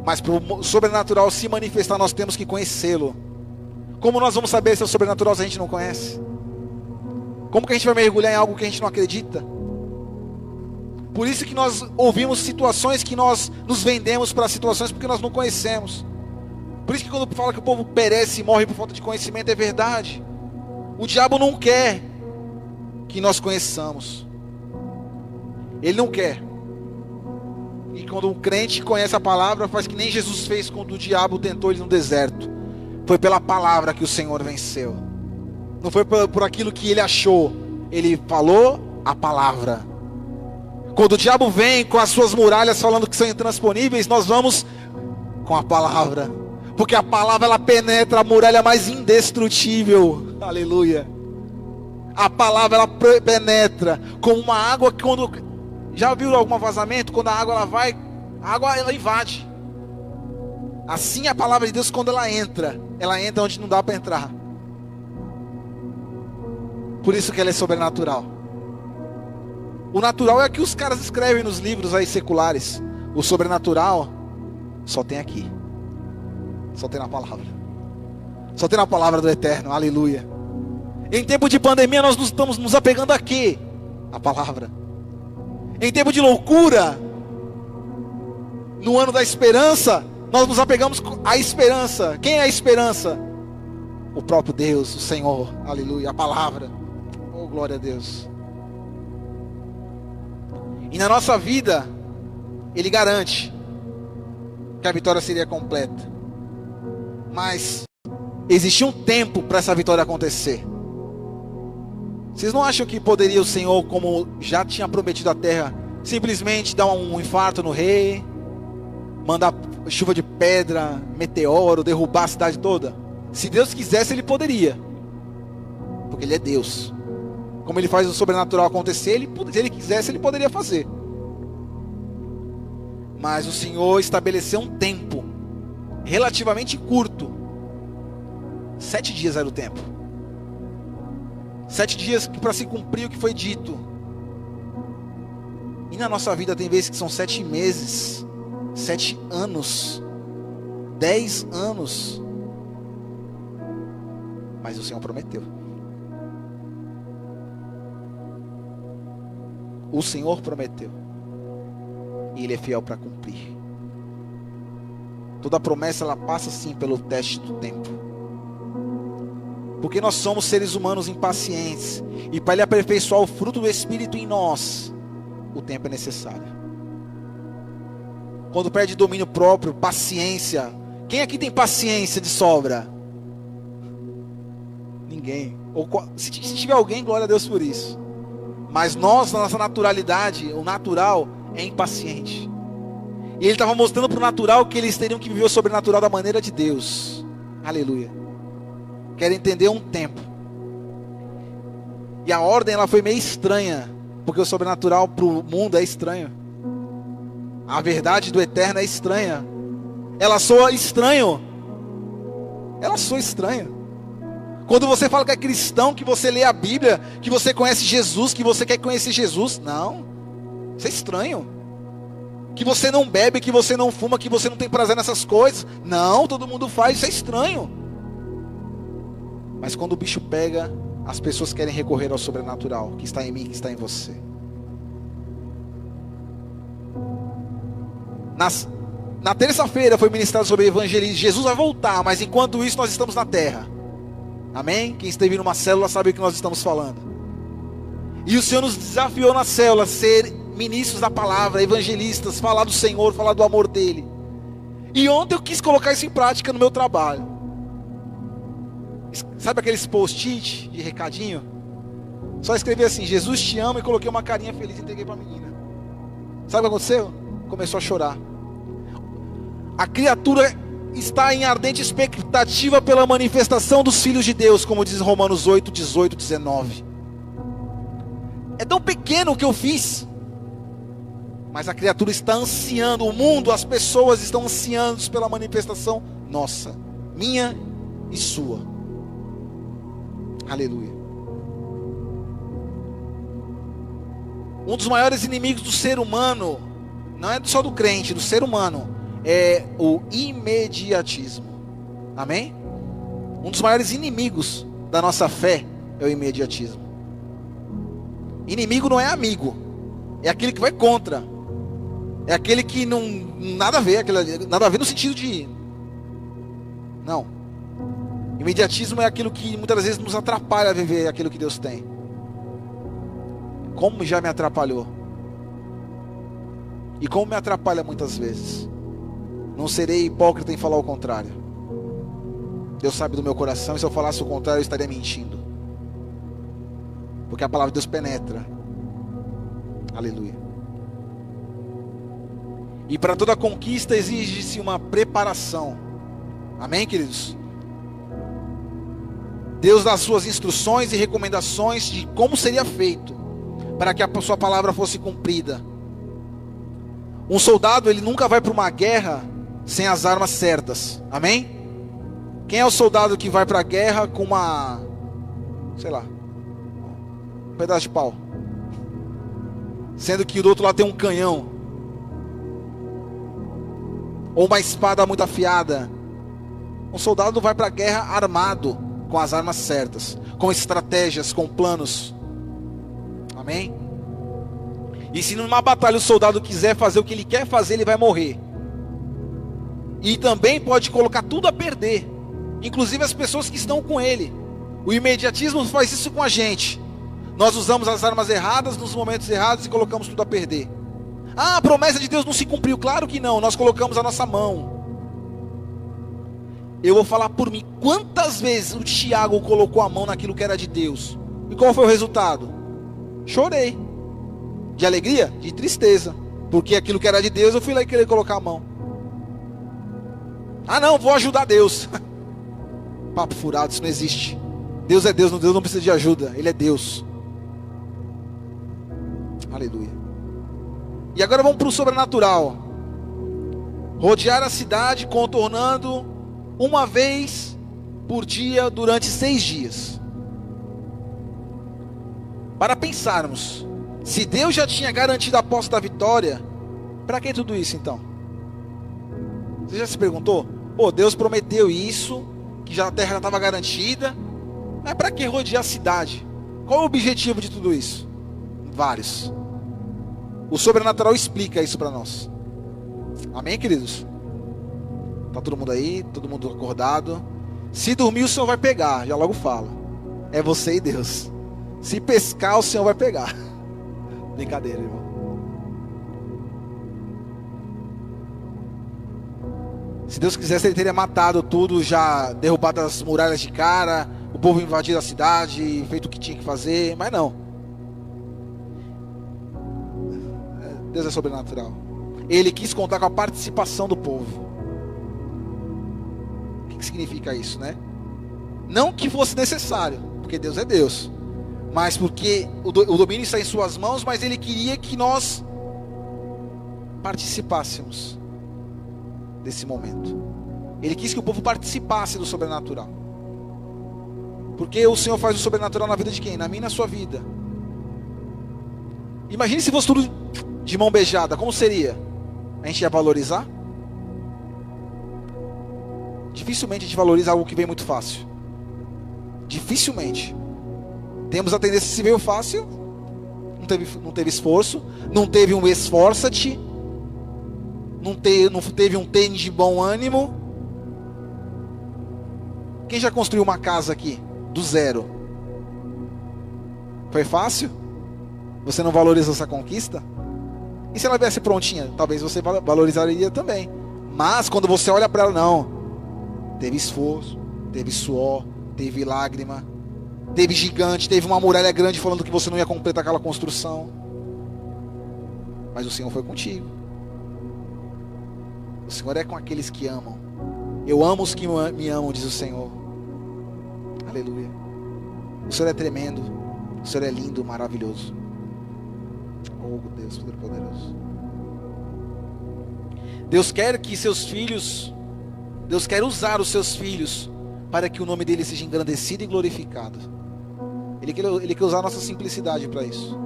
Mas para o sobrenatural se manifestar, nós temos que conhecê-lo. Como nós vamos saber se é sobrenatural se a gente não conhece? Como que a gente vai mergulhar em algo que a gente não acredita? Por isso que nós ouvimos situações que nós nos vendemos para situações porque nós não conhecemos. Por isso que quando fala que o povo perece e morre por falta de conhecimento, é verdade. O diabo não quer que nós conheçamos. Ele não quer. E quando um crente conhece a palavra, faz que nem Jesus fez quando o diabo tentou ele no deserto. Foi pela palavra que o Senhor venceu. Não foi por aquilo que ele achou. Ele falou a palavra. Quando o diabo vem com as suas muralhas falando que são intransponíveis, nós vamos com a palavra. Porque a palavra ela penetra a muralha mais indestrutível. Aleluia. A palavra ela penetra como uma água que quando... Já viu algum vazamento? Quando a água ela vai, a água ela invade. Assim a palavra de Deus quando ela entra onde não dá para entrar. Por isso que ela é sobrenatural. O natural é que os caras escrevem nos livros aí seculares. O sobrenatural só tem aqui. Só tem na palavra. Só tem na palavra do Eterno, aleluia. Em tempo de pandemia nós estamos nos apegando a quê? A palavra. Em tempo de loucura, no ano da esperança, nós nos apegamos à esperança. Quem é a esperança? O próprio Deus, o Senhor, aleluia, a palavra. Oh, glória a Deus. E na nossa vida, Ele garante que a vitória seria completa. Mas existia um tempo para essa vitória acontecer. Vocês não acham que poderia o Senhor, como já tinha prometido a terra, simplesmente dar um infarto no rei, mandar chuva de pedra, meteoro, derrubar a cidade toda? Se Deus quisesse, Ele poderia. porque Ele é Deus. Como Ele faz o sobrenatural acontecer, se Ele quisesse, Ele poderia fazer. Mas o Senhor estabeleceu um tempo relativamente curto. 7 dias era o tempo. 7 dias para se cumprir o que foi dito. E na nossa vida tem vezes que são 7 meses, 7 anos, 10 anos. Mas o Senhor prometeu. O Senhor prometeu. E Ele é fiel para cumprir. Toda promessa ela passa sim pelo teste do tempo. Porque nós somos seres humanos impacientes. E para Ele aperfeiçoar o fruto do Espírito em nós, o tempo é necessário. Quando perde domínio próprio, paciência. Quem aqui tem paciência de sobra? Ninguém. Ou, se tiver alguém, glória a Deus por isso. Mas nós, na nossa naturalidade, o natural é impaciente. E Ele estava mostrando para o natural que eles teriam que viver o sobrenatural da maneira de Deus. Aleluia. Quero entender um tempo. E a ordem ela foi meio estranha, porque o sobrenatural para o mundo é estranho. A verdade do eterno é estranha. Ela soa estranho. Ela soa estranha. Quando você fala que é cristão, que você lê a Bíblia, que você conhece Jesus, que você quer conhecer Jesus, não. Isso é estranho. Que você não bebe, que você não fuma, que você não tem prazer nessas coisas. Não, todo mundo faz, isso é estranho. Mas quando o bicho pega, as pessoas querem recorrer ao sobrenatural, que está em mim, que está em você. Na terça-feira foi ministrado sobre evangelismo. Jesus vai voltar, mas enquanto isso nós estamos na terra. Amém? Quem esteve numa célula sabe o que nós estamos falando. E o Senhor nos desafiou na célula a ser ministros da palavra, evangelistas, falar do Senhor, falar do amor dele. E ontem eu quis colocar isso em prática no meu trabalho. Sabe aqueles post-it de recadinho? Só escrevi assim: Jesus te ama, e coloquei uma carinha feliz e entreguei para a menina. Sabe o que aconteceu? Começou a chorar. A criatura está em ardente expectativa pela manifestação dos filhos de Deus, como diz Romanos 8, 18, 19. É tão pequeno o que eu fiz, mas a criatura está ansiando, o mundo, as pessoas estão ansiando pela manifestação nossa, minha e sua. Aleluia. Um dos maiores inimigos do ser humano, não é só do crente, do ser humano, é o imediatismo. Amém? Um dos maiores inimigos da nossa fé é o imediatismo. Inimigo não é amigo, é aquele que vai contra, é aquele que não nada a ver, nada a ver no sentido de não. Imediatismo é aquilo que muitas vezes nos atrapalha a viver aquilo que Deus tem. Como já me atrapalhou, e como me atrapalha muitas vezes. Não serei hipócrita em falar o contrário. Deus sabe do meu coração, e se eu falasse o contrário eu estaria mentindo. Porque a palavra de Deus penetra. Aleluia. E para toda conquista exige-se uma preparação. Amém, queridos? Deus dá suas instruções e recomendações de como seria feito para que a sua palavra fosse cumprida. Um soldado, ele nunca vai para uma guerra sem as armas certas. Amém? Quem é o soldado que vai para a guerra com uma, sei lá, um pedaço de pau, sendo que do outro lado tem um canhão, ou uma espada muito afiada? Um soldado não vai para a guerra armado, com as armas certas, com estratégias, com planos. Amém? E se numa batalha o soldado quiser fazer o que ele quer fazer, ele vai morrer. E também pode colocar tudo a perder, inclusive as pessoas que estão com ele. O imediatismo faz isso com a gente. Nós usamos as armas erradas nos momentos errados e colocamos tudo a perder. Ah, a promessa de Deus não se cumpriu. Claro que não, nós colocamos a nossa mão. Eu vou falar por mim. Quantas vezes o Tiago colocou a mão naquilo que era de Deus? E qual foi o resultado? Chorei. De alegria? De tristeza. Porque aquilo que era de Deus, eu fui lá e queria colocar a mão. Ah não, vou ajudar Deus. Papo furado, isso não existe. Deus é Deus, Deus não precisa de ajuda, Ele é Deus. Aleluia. E agora vamos para o sobrenatural. Rodear a cidade contornando uma vez por dia durante 6 dias. Para pensarmos, se Deus já tinha garantido a posse da vitória, para que tudo isso então? Você já se perguntou? Pô, Deus prometeu isso, que já a terra já estava garantida, mas para que rodear a cidade? Qual é o objetivo de tudo isso? Vários. O sobrenatural explica isso para nós. Amém, queridos? Tá todo mundo aí, todo mundo acordado. Se dormir, o Senhor vai pegar, já logo fala. É você e Deus. Se pescar, o Senhor vai pegar. Brincadeira, irmão. Se Deus quisesse, Ele teria matado tudo, já derrubado as muralhas de cara, o povo invadido a cidade, feito o que tinha que fazer, mas não. Deus é sobrenatural. Ele quis contar com a participação do povo. O que significa isso, né? Não que fosse necessário, porque Deus é Deus, mas porque o domínio está em suas mãos, mas Ele queria que nós participássemos desse momento. Ele quis que o povo participasse do sobrenatural. Porque o Senhor faz o sobrenatural na vida de quem? Na minha e na sua vida. Imagine se fosse tudo de mão beijada, como seria? A gente ia valorizar? Dificilmente a gente valoriza algo que vem muito fácil. Dificilmente. Temos a tendência, se veio fácil, não teve esforço, não teve um esforça-te, não teve um tênis de bom ânimo. Quem já construiu uma casa aqui, do zero? Foi fácil? Você não valoriza essa conquista? E se ela viesse prontinha? Talvez você valorizaria também. Mas quando você olha para ela, não. Teve esforço, teve suor, teve lágrima, teve gigante, teve uma muralha grande falando que você não ia completar aquela construção. Mas o Senhor foi contigo. O Senhor é com aqueles que amam. Eu amo os que me amam, diz o Senhor. Aleluia. O Senhor é tremendo. O Senhor é lindo, maravilhoso. Oh, Deus poderoso. Deus quer que seus filhos, Deus quer usar os seus filhos para que o nome dele seja engrandecido e glorificado. Ele quer usar a nossa simplicidade para isso.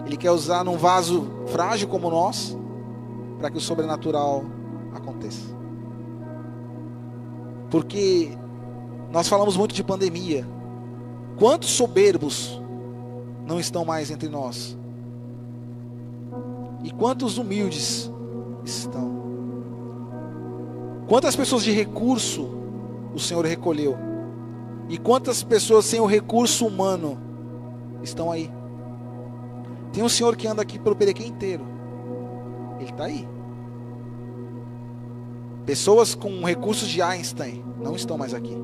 Ele quer usar num vaso frágil como nós, para que o sobrenatural aconteça. Porque nós falamos muito de pandemia. Quantos soberbos não estão mais entre nós? E quantos humildes estão? Quantas pessoas de recurso o Senhor recolheu? E quantas pessoas sem o recurso humano estão aí? Tem um senhor que anda aqui pelo Perequê inteiro. Ele está aí. Pessoas com recursos de Einstein não estão mais aqui.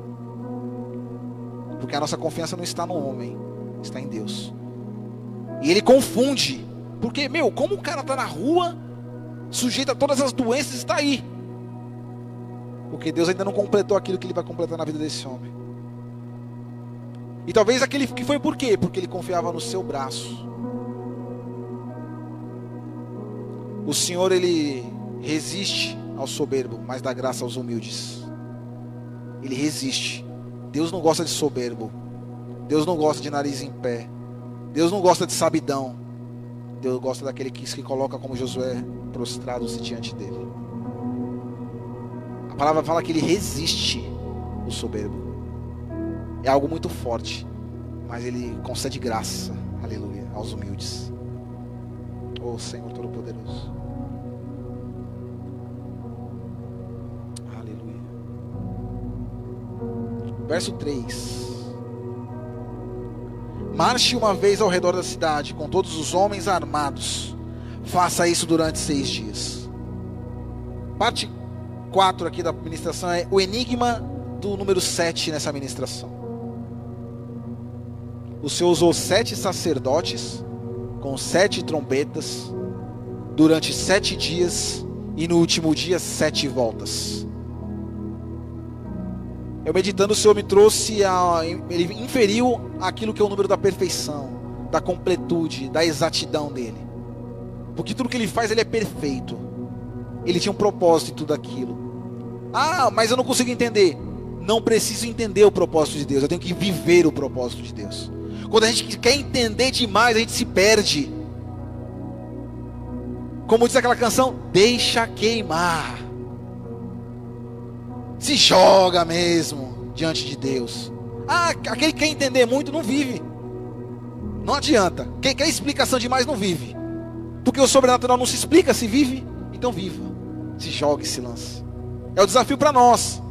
Porque a nossa confiança não está no homem, está em Deus. E ele confunde. Porque, como o cara está na rua, sujeito a todas as doenças, está aí. Porque Deus ainda não completou aquilo que ele vai completar na vida desse homem. E talvez aquele que foi por quê? Porque ele confiava no seu braço. O Senhor, ele resiste ao soberbo, mas dá graça aos humildes. Ele resiste. Deus não gosta de soberbo. Deus não gosta de nariz em pé. Deus não gosta de sabidão. Deus gosta daquele que se coloca como Josué, prostrado-se diante dele. A palavra fala que ele resiste o soberbo. É algo muito forte, mas ele concede graça, aleluia, aos humildes. Oh Senhor Todo-Poderoso. Aleluia. Verso 3. Marche uma vez ao redor da cidade com todos os homens armados. Faça isso durante 6 dias. Parte 4 aqui da ministração é o enigma do número 7 nessa ministração. O Senhor usou 7 sacerdotes com 7 trombetas durante 7 dias e no último dia 7 voltas. eu meditando, o Senhor me trouxe, ele inferiu aquilo que é o número da perfeição, da completude, da exatidão dele. Porque tudo que ele faz, ele é perfeito. Ele tinha um propósito em tudo aquilo. Ah, mas eu não consigo entender. Não preciso entender o propósito de Deus, eu tenho que viver o propósito de Deus. Quando a gente quer entender demais, a gente se perde. Como diz aquela canção, deixa queimar. Se joga mesmo diante de Deus. Ah, aquele que quer entender muito não vive. Não adianta. Quem quer explicação demais não vive. Porque o sobrenatural não se explica, se vive. Então viva. Se jogue e se lance. É o desafio para nós.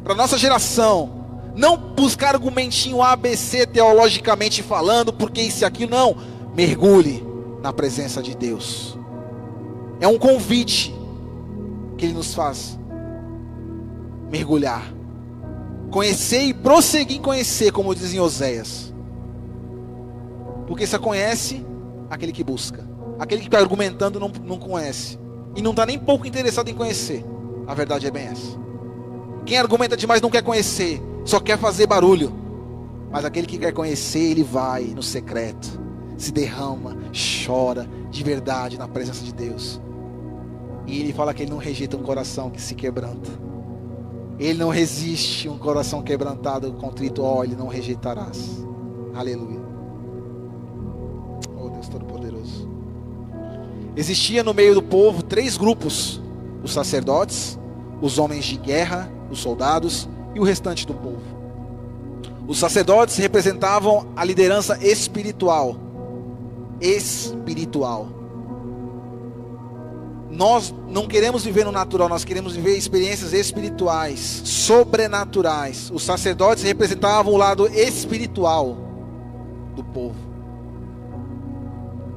Para nossa geração. Não buscar argumentinho ABC teologicamente falando, porque isso e aquilo. Não. Mergulhe na presença de Deus. É um convite que Ele nos faz. Mergulhar. Conhecer e prosseguir em conhecer, como diz em Oséias. Porque só conhece aquele que busca. Aquele que está argumentando não conhece. E não está nem pouco interessado em conhecer. A verdade é bem essa. Quem argumenta demais não quer conhecer. Só quer fazer barulho. Mas aquele que quer conhecer, ele vai no secreto. Se derrama, chora de verdade na presença de Deus. E ele fala que ele não rejeita um coração que se quebranta. Ele não resiste um coração quebrantado, contrito, ele não rejeitarás. Aleluia. Oh Deus Todo-Poderoso. Existia no meio do povo 3 grupos: os sacerdotes, os homens de guerra, os soldados e o restante do povo. Os sacerdotes representavam a liderança espiritual. Nós não queremos viver no natural, nós queremos viver experiências espirituais, sobrenaturais. Os sacerdotes representavam o lado espiritual do povo.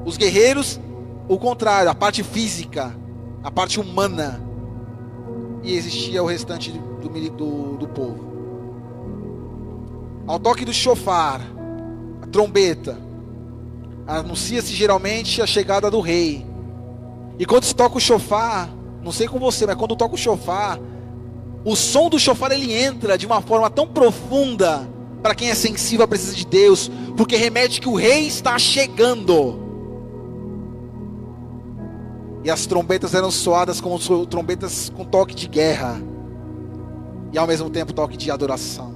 Os guerreiros, o contrário, a parte física, a parte humana. E existia o restante do povo. Ao toque do shofar, a trombeta, anuncia-se geralmente a chegada do rei. E quando se toca o shofar, não sei com você, mas quando toca o shofar, o som do shofar ele entra de uma forma tão profunda para quem é sensível à presença de Deus, porque remete que o rei está chegando. E as trombetas eram soadas como trombetas com toque de guerra e ao mesmo tempo toque de adoração.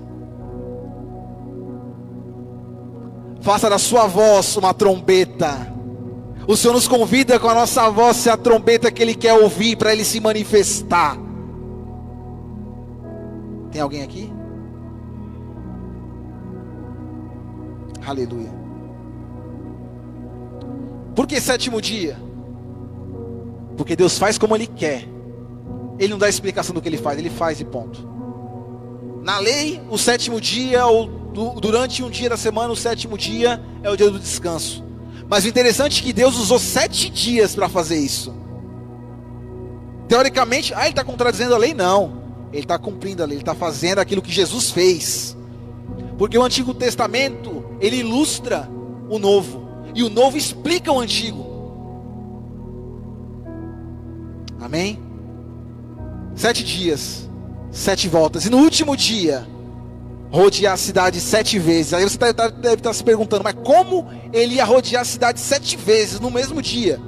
Faça da sua voz uma trombeta. O Senhor nos convida com a nossa voz ser a trombeta que Ele quer ouvir para Ele se manifestar. Tem alguém aqui? Aleluia. Por que 7º dia? Porque Deus faz como Ele quer. Ele não dá explicação do que Ele faz e ponto. Na lei, o 7º dia, ou durante um dia da semana, o 7º dia é o dia do descanso. Mas o interessante é que Deus usou 7 dias para fazer isso. Teoricamente, ele está contradizendo a lei? Não. Ele está cumprindo a lei, ele está fazendo aquilo que Jesus fez. Porque o Antigo Testamento, ele ilustra o Novo. E o Novo explica o Antigo. Amém? 7 dias, 7 voltas. E no último dia, rodear a cidade 7 vezes. Aí você deve estar se perguntando, mas como ele ia rodear a cidade 7 vezes no mesmo dia?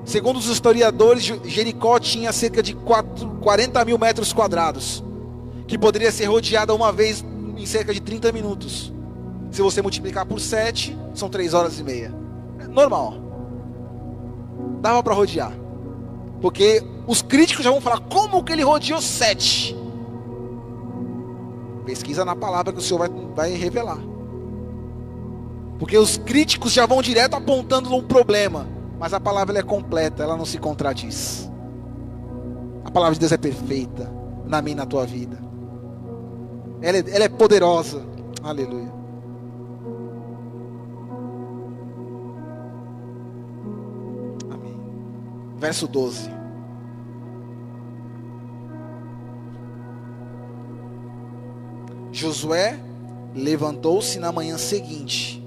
Segundo os historiadores, Jericó tinha cerca de 40 mil metros quadrados, que poderia ser rodeada uma vez em cerca de 30 minutos. Se você multiplicar por 7, são 3 horas e meia. É normal. Dava para rodear. Porque os críticos já vão falar, como que ele rodeou 7? Pesquisa na palavra que o Senhor vai revelar. Porque os críticos já vão direto apontando um problema. Mas a palavra ela é completa, ela não se contradiz. A palavra de Deus é perfeita na minha e na tua vida. Ela é poderosa. Aleluia. Amém. Verso 12. Josué levantou-se na manhã seguinte,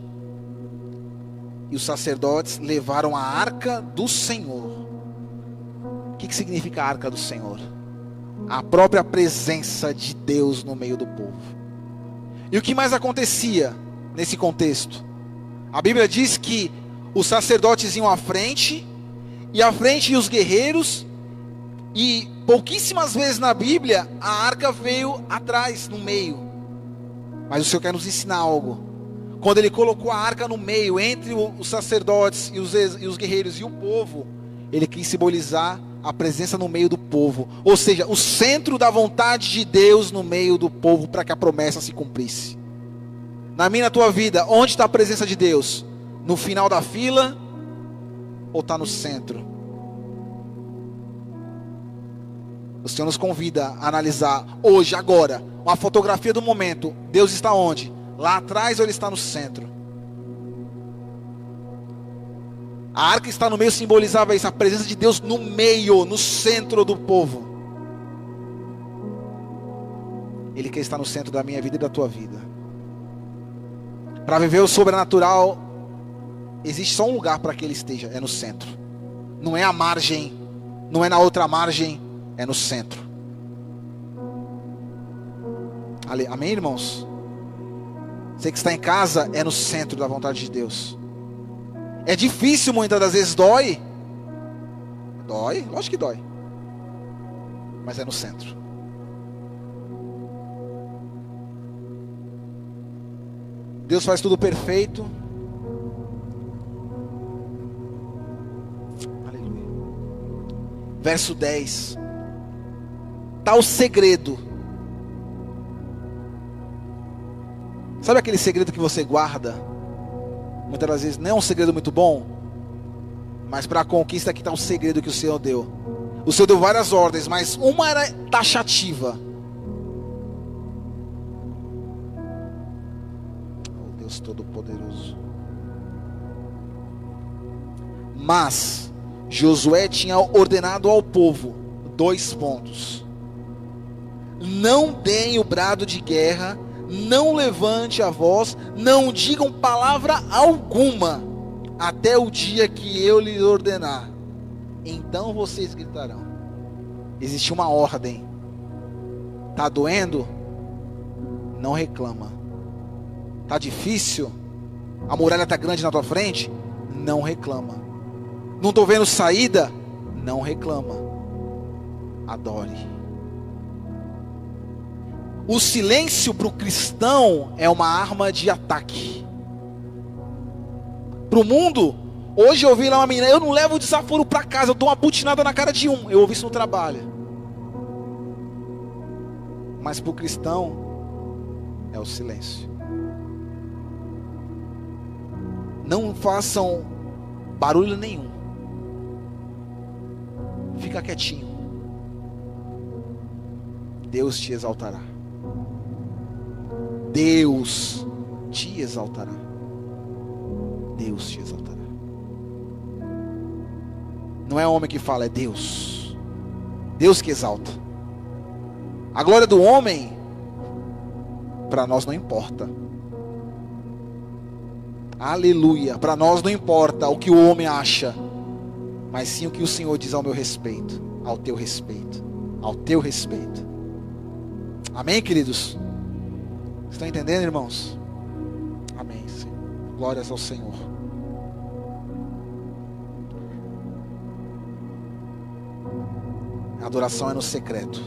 e os sacerdotes levaram a arca do Senhor. O que significa a arca do Senhor? A própria presença de Deus no meio do povo. E o que mais acontecia nesse contexto? A Bíblia diz que os sacerdotes iam à frente, e à frente iam os guerreiros, e pouquíssimas vezes na Bíblia a arca veio atrás, no meio. Mas o Senhor quer nos ensinar algo. Quando Ele colocou a arca no meio, entre os sacerdotes e os guerreiros e o povo, Ele quis simbolizar a presença no meio do povo, ou seja, o centro da vontade de Deus no meio do povo, para que a promessa se cumprisse. Na minha e na tua vida, onde está a presença de Deus? No final da fila ou está no centro? O Senhor nos convida a analisar hoje, agora, uma fotografia do momento. Deus está onde? Lá atrás ou Ele está no centro? A arca está no meio, simbolizava isso, a presença de Deus no meio, no centro do povo. Ele quer estar no centro da minha vida e da tua vida. Para viver o sobrenatural, existe só um lugar para que Ele esteja, é no centro. Não é a margem, não é na outra margem, é no centro. Amém, irmãos? Você que está em casa, é no centro da vontade de Deus. É difícil, muitas das vezes dói. Dói? Lógico que dói. Mas é no centro. Deus faz tudo perfeito. Aleluia. Verso 10. Está o segredo. Sabe aquele segredo que você guarda? Muitas das vezes não é um segredo muito bom, mas para a conquista aqui está o segredo que o Senhor deu. O Senhor deu várias ordens, mas uma era taxativa. Oh, Deus Todo-Poderoso. Mas Josué tinha ordenado ao povo 2 pontos: não deem o brado de guerra, não levante a voz, não digam palavra alguma, até o dia que eu lhes ordenar. Então vocês gritarão. Existe uma ordem. Está doendo? Não reclama. Está difícil? A muralha está grande na tua frente? Não reclama. Não estou vendo saída? Não reclama. Adore. O silêncio para o cristão é uma arma de ataque. Para o mundo, hoje eu ouvi lá uma menina: eu não levo desaforo para casa, eu dou uma butinada na cara de um. Eu ouvi isso no trabalho. Mas para o cristão, é o silêncio. Não façam barulho nenhum. Fica quietinho. Deus te exaltará. Deus te exaltará. Deus te exaltará. Não é homem que fala, é Deus. Deus que exalta. A glória do homem, para nós não importa. Aleluia. Para nós não importa o que o homem acha, mas sim o que o Senhor diz ao meu respeito, ao teu respeito, ao teu respeito. Amém, queridos? Estão entendendo, irmãos? Amém, Senhor. Glórias ao Senhor. A adoração é no secreto.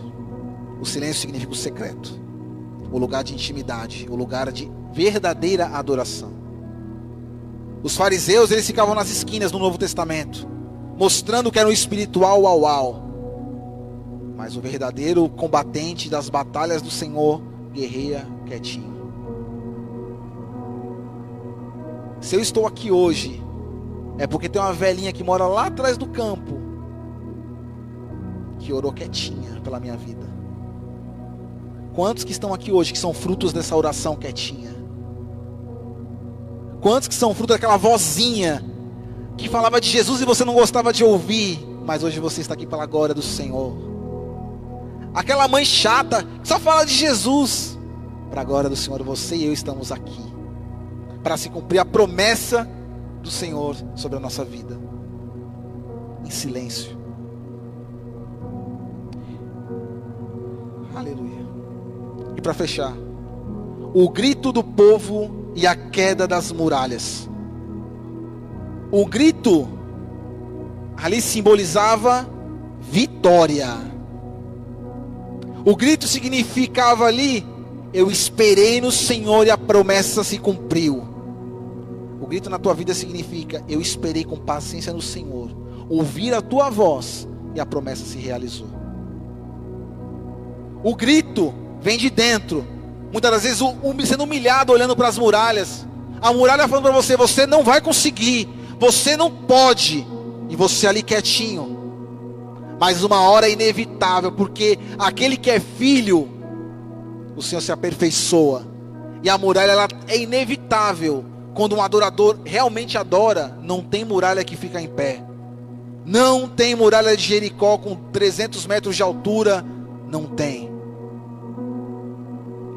O silêncio significa o secreto, o lugar de intimidade, o lugar de verdadeira adoração. Os fariseus, eles ficavam nas esquinas no Novo Testamento, mostrando que era um espiritual uau. Mas o verdadeiro combatente das batalhas do Senhor guerreia quietinho. Se eu estou aqui hoje, é porque tem uma velhinha que mora lá atrás do campo, que orou quietinha pela minha vida. Quantos que estão aqui hoje que são frutos dessa oração quietinha? Quantos que são frutos daquela vozinha que falava de Jesus e você não gostava de ouvir, mas hoje você está aqui pela glória do Senhor? Aquela mãe chata que só fala de Jesus, para a glória do Senhor, você e eu estamos aqui para se cumprir a promessa do Senhor sobre a nossa vida, em silêncio. Aleluia. E para fechar, o grito do povo e a queda das muralhas. O grito ali simbolizava vitória. O grito significava ali: eu esperei no Senhor e a promessa se cumpriu. O grito na tua vida significa: eu esperei com paciência no Senhor, ouvir a tua voz e a promessa se realizou. O grito vem de dentro. Muitas das vezes sendo humilhado, olhando para as muralhas. A muralha falando para você: você não vai conseguir, você não pode. E você ali quietinho. Mas uma hora é inevitável, porque aquele que é filho, o Senhor se aperfeiçoa. E a muralha, ela é inevitável. Quando um adorador realmente adora, não tem muralha que fica em pé. Não tem muralha de Jericó com 300 metros de altura. Não tem.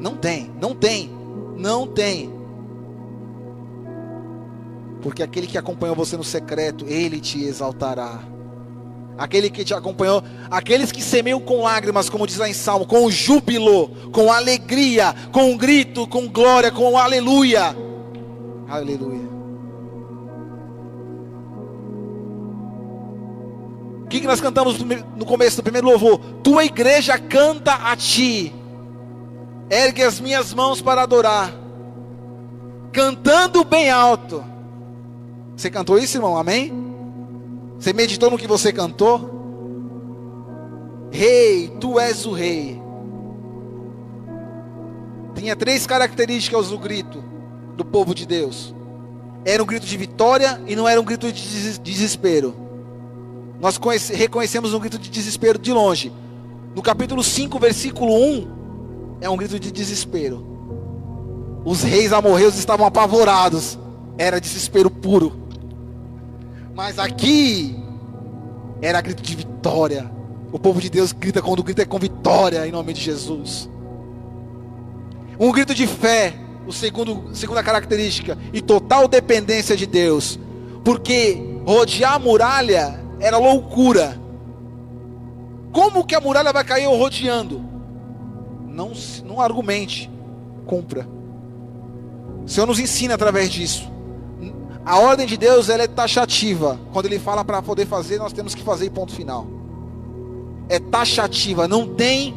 Não tem, não tem, não tem. Porque aquele que acompanhou você no secreto, ele te exaltará. Aquele que te acompanhou, aqueles que semeiam com lágrimas, como diz lá em Salmo, com júbilo, com alegria, com grito, com glória, com aleluia. Aleluia. O que nós cantamos no começo do primeiro louvor? Tua igreja canta a ti. Ergue as minhas mãos para adorar, cantando bem alto. Você cantou isso, irmão? Amém? Você meditou no que você cantou? Rei, tu és o rei. Tinha 3 características do grito do povo de Deus. Era um grito de vitória e não era um grito de desespero. Nós reconhecemos um grito de desespero de longe. No capítulo 5, versículo 1, é um grito de desespero. Os reis amorreus estavam apavorados. Era desespero puro. Mas aqui era grito de vitória. O povo de Deus grita quando grita é com vitória, em nome de Jesus. Um grito de fé, segunda característica, e total dependência de Deus. Porque rodear a muralha era loucura. Como que a muralha vai cair eu rodeando? Não argumente, cumpra. O Senhor nos ensina através disso. A ordem de Deus, ela é taxativa. Quando Ele fala para poder fazer, nós temos que fazer e ponto final. É taxativa, não tem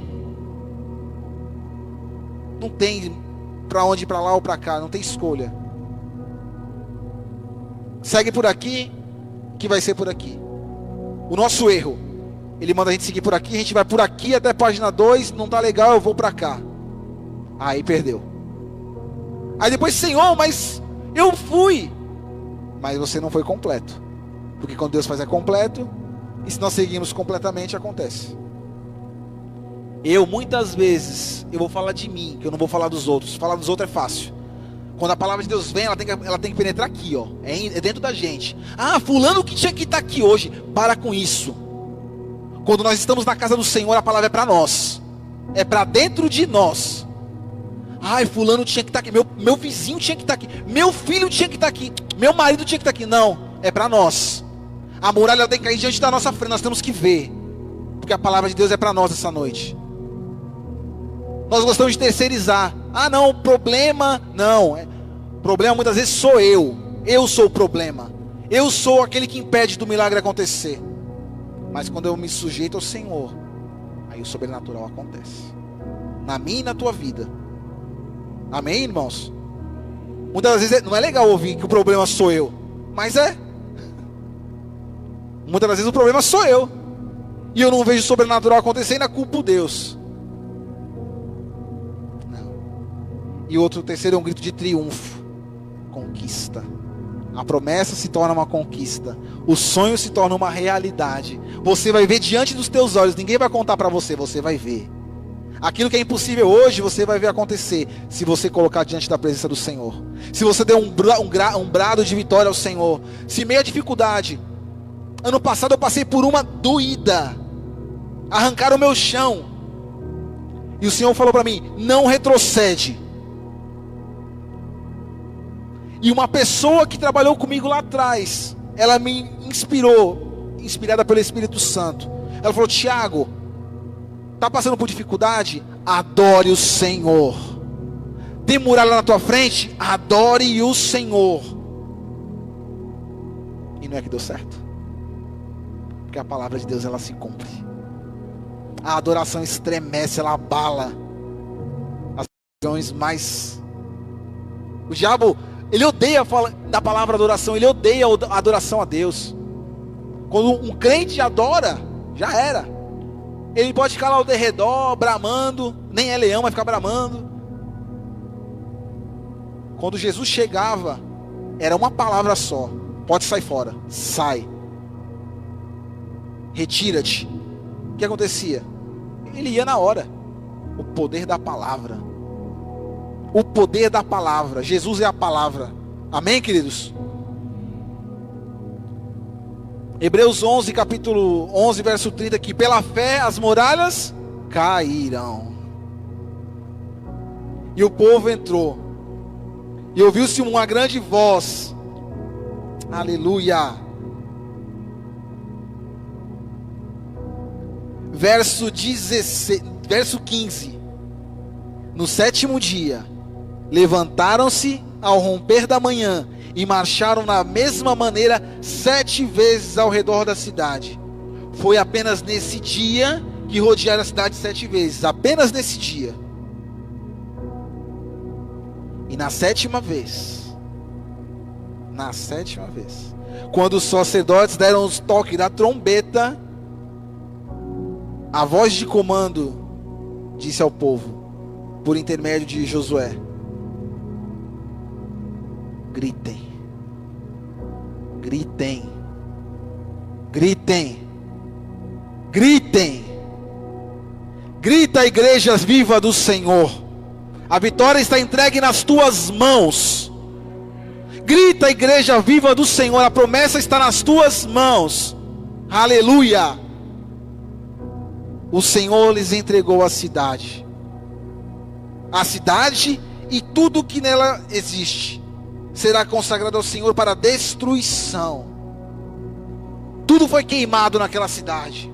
para onde, para lá ou para cá, não tem escolha. Segue por aqui, que vai ser por aqui. O nosso erro, Ele manda a gente seguir por aqui, a gente vai por aqui até a página 2, não tá legal, eu vou para cá. Aí perdeu. Aí depois, Senhor, mas eu fui. Mas você não foi completo. Porque quando Deus faz é completo, e se nós seguimos completamente, acontece. Muitas vezes, eu vou falar de mim, que eu não vou falar dos outros. Falar dos outros é fácil. Quando a palavra de Deus vem, ela tem que penetrar aqui, ó. É dentro da gente. Ah, fulano que tinha que estar aqui hoje. Para com isso. Quando nós estamos na casa do Senhor, a palavra é para nós. É para dentro de nós. Ai, fulano tinha que estar aqui. Meu vizinho tinha que estar aqui. Meu filho tinha que estar aqui. Meu marido tinha que estar aqui. Não, é para nós. A muralha tem que cair diante da nossa frente. Nós temos que ver. Porque a palavra de Deus é para nós essa noite. Nós gostamos de terceirizar. Ah, não, o problema... Não, o problema muitas vezes sou eu. Eu sou o problema. Eu sou aquele que impede do milagre acontecer. Mas quando eu me sujeito ao Senhor, aí o sobrenatural acontece. Na minha e na tua vida. Amém, irmãos? Muitas vezes não é legal ouvir que o problema sou eu. Mas é. Muitas das vezes o problema sou eu. E eu não vejo o sobrenatural acontecer e ainda culpo Deus. Não. E o terceiro é um grito de triunfo. Conquista. A promessa se torna uma conquista. O sonho se torna uma realidade. Você vai ver diante dos teus olhos. Ninguém vai contar para você. Você vai ver. Aquilo que é impossível hoje, você vai ver acontecer. Se você colocar diante da presença do Senhor. Se você der um brado de vitória ao Senhor. Se meia dificuldade. Ano passado eu passei por uma doída. Arrancaram o meu chão. E o Senhor falou para mim: não retrocede. E uma pessoa que trabalhou comigo lá atrás, ela me inspirou, inspirada pelo Espírito Santo. Ela falou: Tiago, Está passando por dificuldade? Adore o Senhor. Tem muralha na tua frente? Adore o Senhor. E não é que deu certo? Porque a palavra de Deus, ela se cumpre. A adoração estremece, ela abala as regiões mais... O diabo, ele odeia da palavra adoração, ele odeia a adoração a Deus. Quando um crente adora, já era. Ele pode ficar lá ao derredor, bramando, nem é leão, vai ficar bramando. Quando Jesus chegava, era uma palavra só: pode sair fora, sai, retira-te. O que acontecia? Ele ia na hora. O poder da palavra. O poder da palavra. Jesus é a palavra. Amém, queridos? Hebreus 11, capítulo 11, verso 30, que pela fé as muralhas cairão. E o povo entrou. E ouviu-se uma grande voz. Aleluia. Verso 15. No 7º dia, levantaram-se ao romper da manhã e marcharam na mesma maneira 7 vezes ao redor da cidade. Foi apenas nesse dia que rodearam a cidade 7 vezes. Apenas nesse dia. E na 7ª vez, quando os sacerdotes deram os toques da trombeta, a voz de comando disse ao povo, por intermédio de Josué: gritem, gritem, gritem, gritem, grita, igreja viva do Senhor, a vitória está entregue nas tuas mãos. Grita, igreja viva do Senhor, a promessa está nas tuas mãos. Aleluia. O Senhor lhes entregou a cidade e tudo que nela existe será consagrado ao Senhor para destruição. Tudo foi queimado naquela cidade.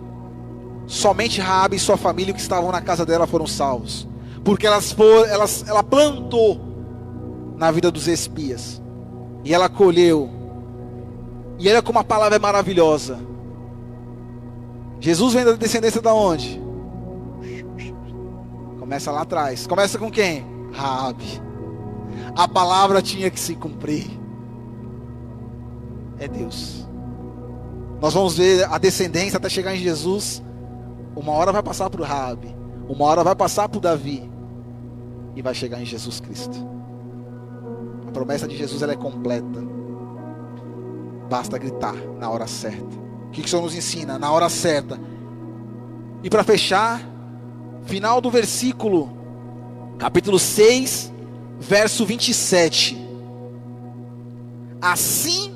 Somente Raabe e sua família que estavam na casa dela foram salvos, porque ela plantou na vida dos espias e ela colheu. E olha como a palavra é maravilhosa. Jesus vem da descendência da onde? Começa lá atrás. Começa com quem? Raabe. A palavra tinha que se cumprir. É Deus. Nós vamos ver a descendência até chegar em Jesus. Uma hora vai passar por Raabe, uma hora vai passar por Davi, e vai chegar em Jesus Cristo. A promessa de Jesus, ela é completa. Basta gritar na hora certa. O que o Senhor nos ensina? Na hora certa. E para fechar, final do versículo, capítulo 6, verso 27. Assim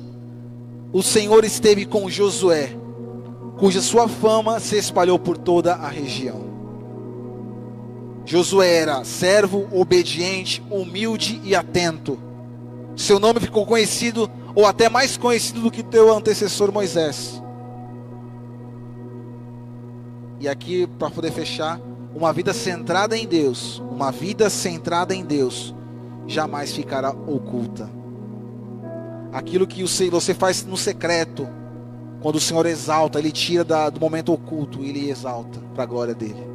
o Senhor esteve com Josué, cuja sua fama se espalhou por toda a região. Josué era servo, obediente, humilde e atento. Seu nome ficou conhecido, ou até mais conhecido do que teu antecessor Moisés. E aqui, para poder fechar, uma vida centrada em Deus, jamais ficará oculta. Aquilo que você faz no secreto, quando o Senhor exalta, Ele tira do momento oculto e Ele exalta para a glória dEle.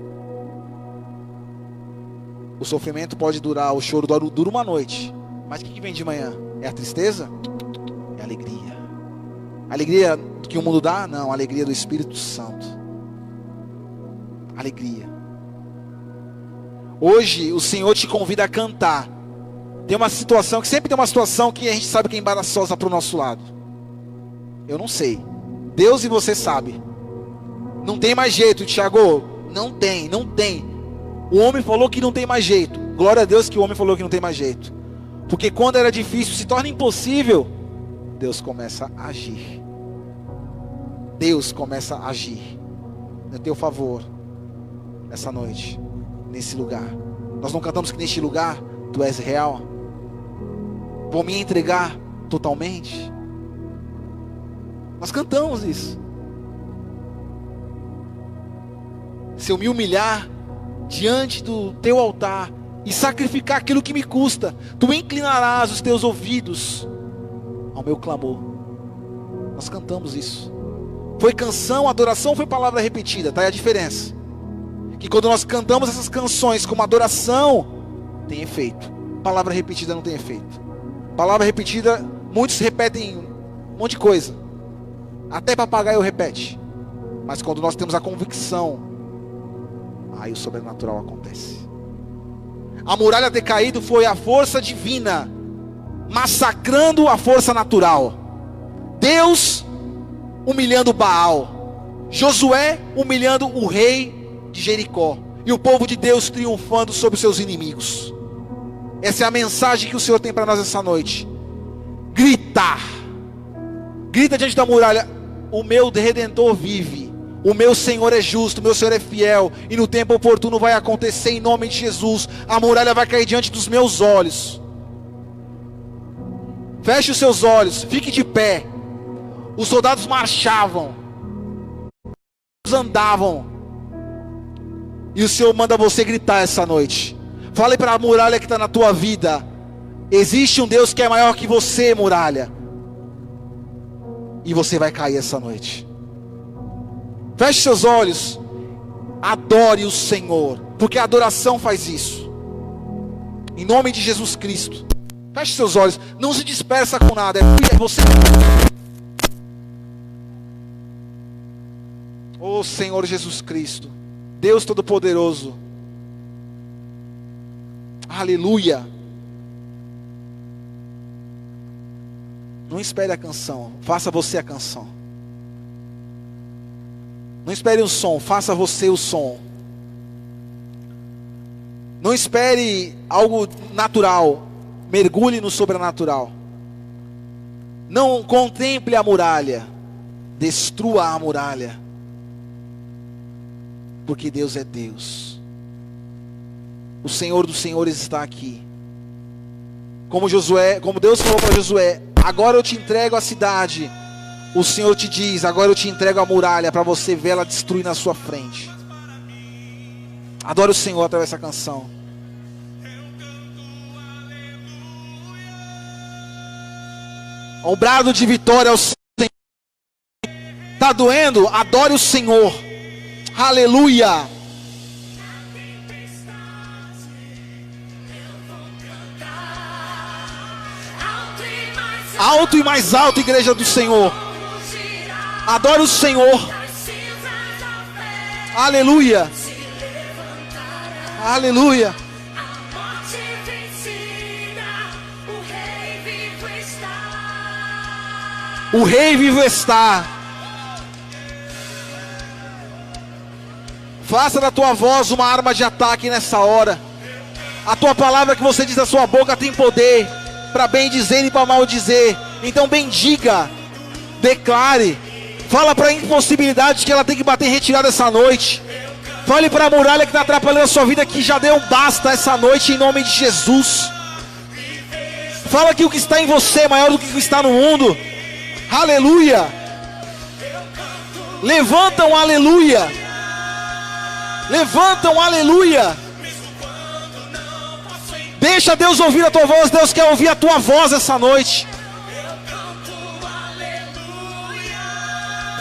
O sofrimento pode durar, o choro dura uma noite, mas o que vem de manhã? É a tristeza? É a alegria. A alegria que o mundo dá? Não, a alegria do Espírito Santo. Alegria. Hoje o Senhor te convida a cantar. Tem uma situação, que sempre tem uma situação que a gente sabe que é embaraçosa para o nosso lado. Eu não sei. Deus e você sabe. Não tem mais jeito, Tiago. Não tem. O homem falou que não tem mais jeito. Glória a Deus que o homem falou que não tem mais jeito. Porque quando era difícil, se torna impossível, Deus começa a agir. Deus começa a agir no teu favor essa noite, nesse lugar. Nós não cantamos que neste lugar Tu és real. Vou me entregar totalmente. Nós cantamos isso. se eu me humilhar diante do teu altar e sacrificar aquilo que me custa, tu inclinarás os teus ouvidos ao meu clamor. Nós cantamos isso. Foi canção, adoração, foi palavra repetida, tá aí a diferença. Que quando nós cantamos essas canções como adoração, tem efeito. Palavra repetida não tem efeito. Palavra repetida, muitos repetem um monte de coisa. Até papagaio repete. Mas quando nós temos a convicção, aí o sobrenatural acontece. A muralha ter caído foi a força divina massacrando a força natural. Deus humilhando Baal, Josué humilhando o rei de Jericó, e o povo de Deus triunfando sobre os seus inimigos. Essa é a mensagem que o Senhor tem para nós essa noite. Gritar. Grita diante da muralha: o meu Redentor vive, o meu Senhor é justo, o meu Senhor é fiel, e no tempo oportuno vai acontecer em nome de Jesus. A muralha vai cair diante dos meus olhos. Feche os seus olhos, fique de pé. Os soldados marchavam, os andavam, e o Senhor manda você gritar essa noite. Fale para a muralha que está na tua vida: existe um Deus que é maior que você, muralha. E você vai cair essa noite. Feche seus olhos, adore o Senhor, porque a adoração faz isso. Em nome de Jesus Cristo. Feche seus olhos, não se dispersa com nada, é você. Oh Senhor Jesus Cristo, Deus Todo-Poderoso, aleluia. Não espere a canção, faça você a canção. Não espere o som, faça você o som. Não espere algo natural, mergulhe no sobrenatural. Não contemple a muralha, destrua a muralha. Porque Deus é Deus. O Senhor dos Senhores está aqui. Como Deus falou para Josué: agora eu te entrego a cidade. O Senhor te diz: agora eu te entrego a muralha, para você ver ela destruir na sua frente. Adore o Senhor através dessa canção. Um brado de vitória ao Senhor. Está doendo? Adore o Senhor. Aleluia. Alto e mais alto, igreja do Senhor. Adore o Senhor. Aleluia. Aleluia. O Rei vivo está. Faça da tua voz uma arma de ataque nessa hora. A tua palavra que você diz da sua boca tem poder para bem dizer e para mal dizer. Então bendiga, declare. Fala para a impossibilidade que ela tem que bater em retirada essa noite. Fale para a muralha que está atrapalhando a sua vida que já deu um basta essa noite em nome de Jesus. Fala que o que está em você é maior do que o que está no mundo. Aleluia. Levanta um aleluia. Levanta um aleluia. Deixa Deus ouvir a tua voz. Deus quer ouvir a tua voz essa noite.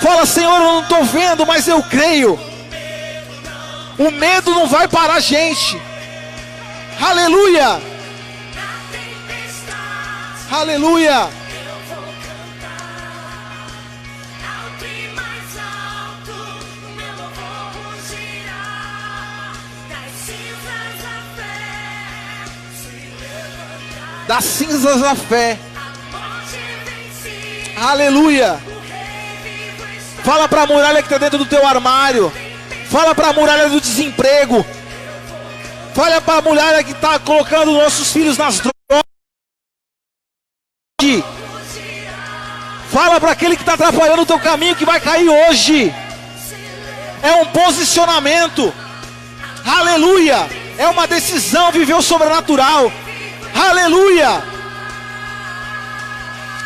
Fala: Senhor, eu não estou vendo, mas eu creio. O medo não vai parar a gente. Aleluia. Aleluia. Das cinzas da fé. Aleluia. Fala para a muralha que está dentro do teu armário. Fala para a muralha do desemprego. Fala para a muralha que está colocando nossos filhos nas drogas. Fala para aquele que está atrapalhando o teu caminho que vai cair hoje. É um posicionamento. Aleluia. É uma decisão viver o sobrenatural. Aleluia.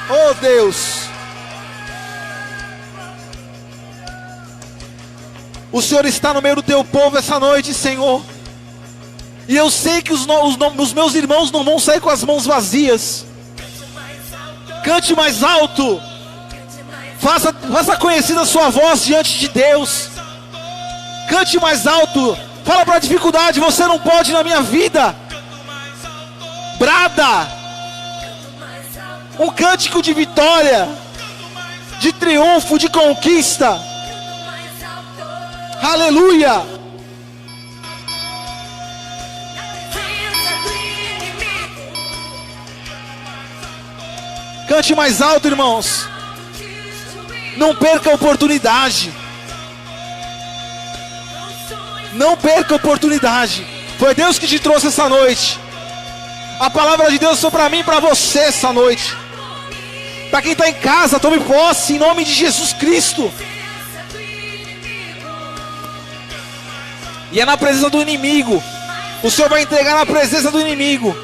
Oh Deus. O Senhor está no meio do teu povo essa noite, Senhor. E eu sei que os meus irmãos não vão sair com as mãos vazias. Cante mais alto. Faça conhecida a sua voz diante de Deus. Cante mais alto. Fala para a dificuldade: você não pode na minha vida. Brada. Um cântico de vitória, de triunfo, de conquista. Aleluia. Cante mais alto, irmãos. Não perca a oportunidade. Não perca a oportunidade. Foi Deus que te trouxe essa noite. A palavra de Deus foi para mim e para você essa noite. Para quem está em casa, tome posse em nome de Jesus Cristo. E é na presença do inimigo. O Senhor vai entregar na presença do inimigo,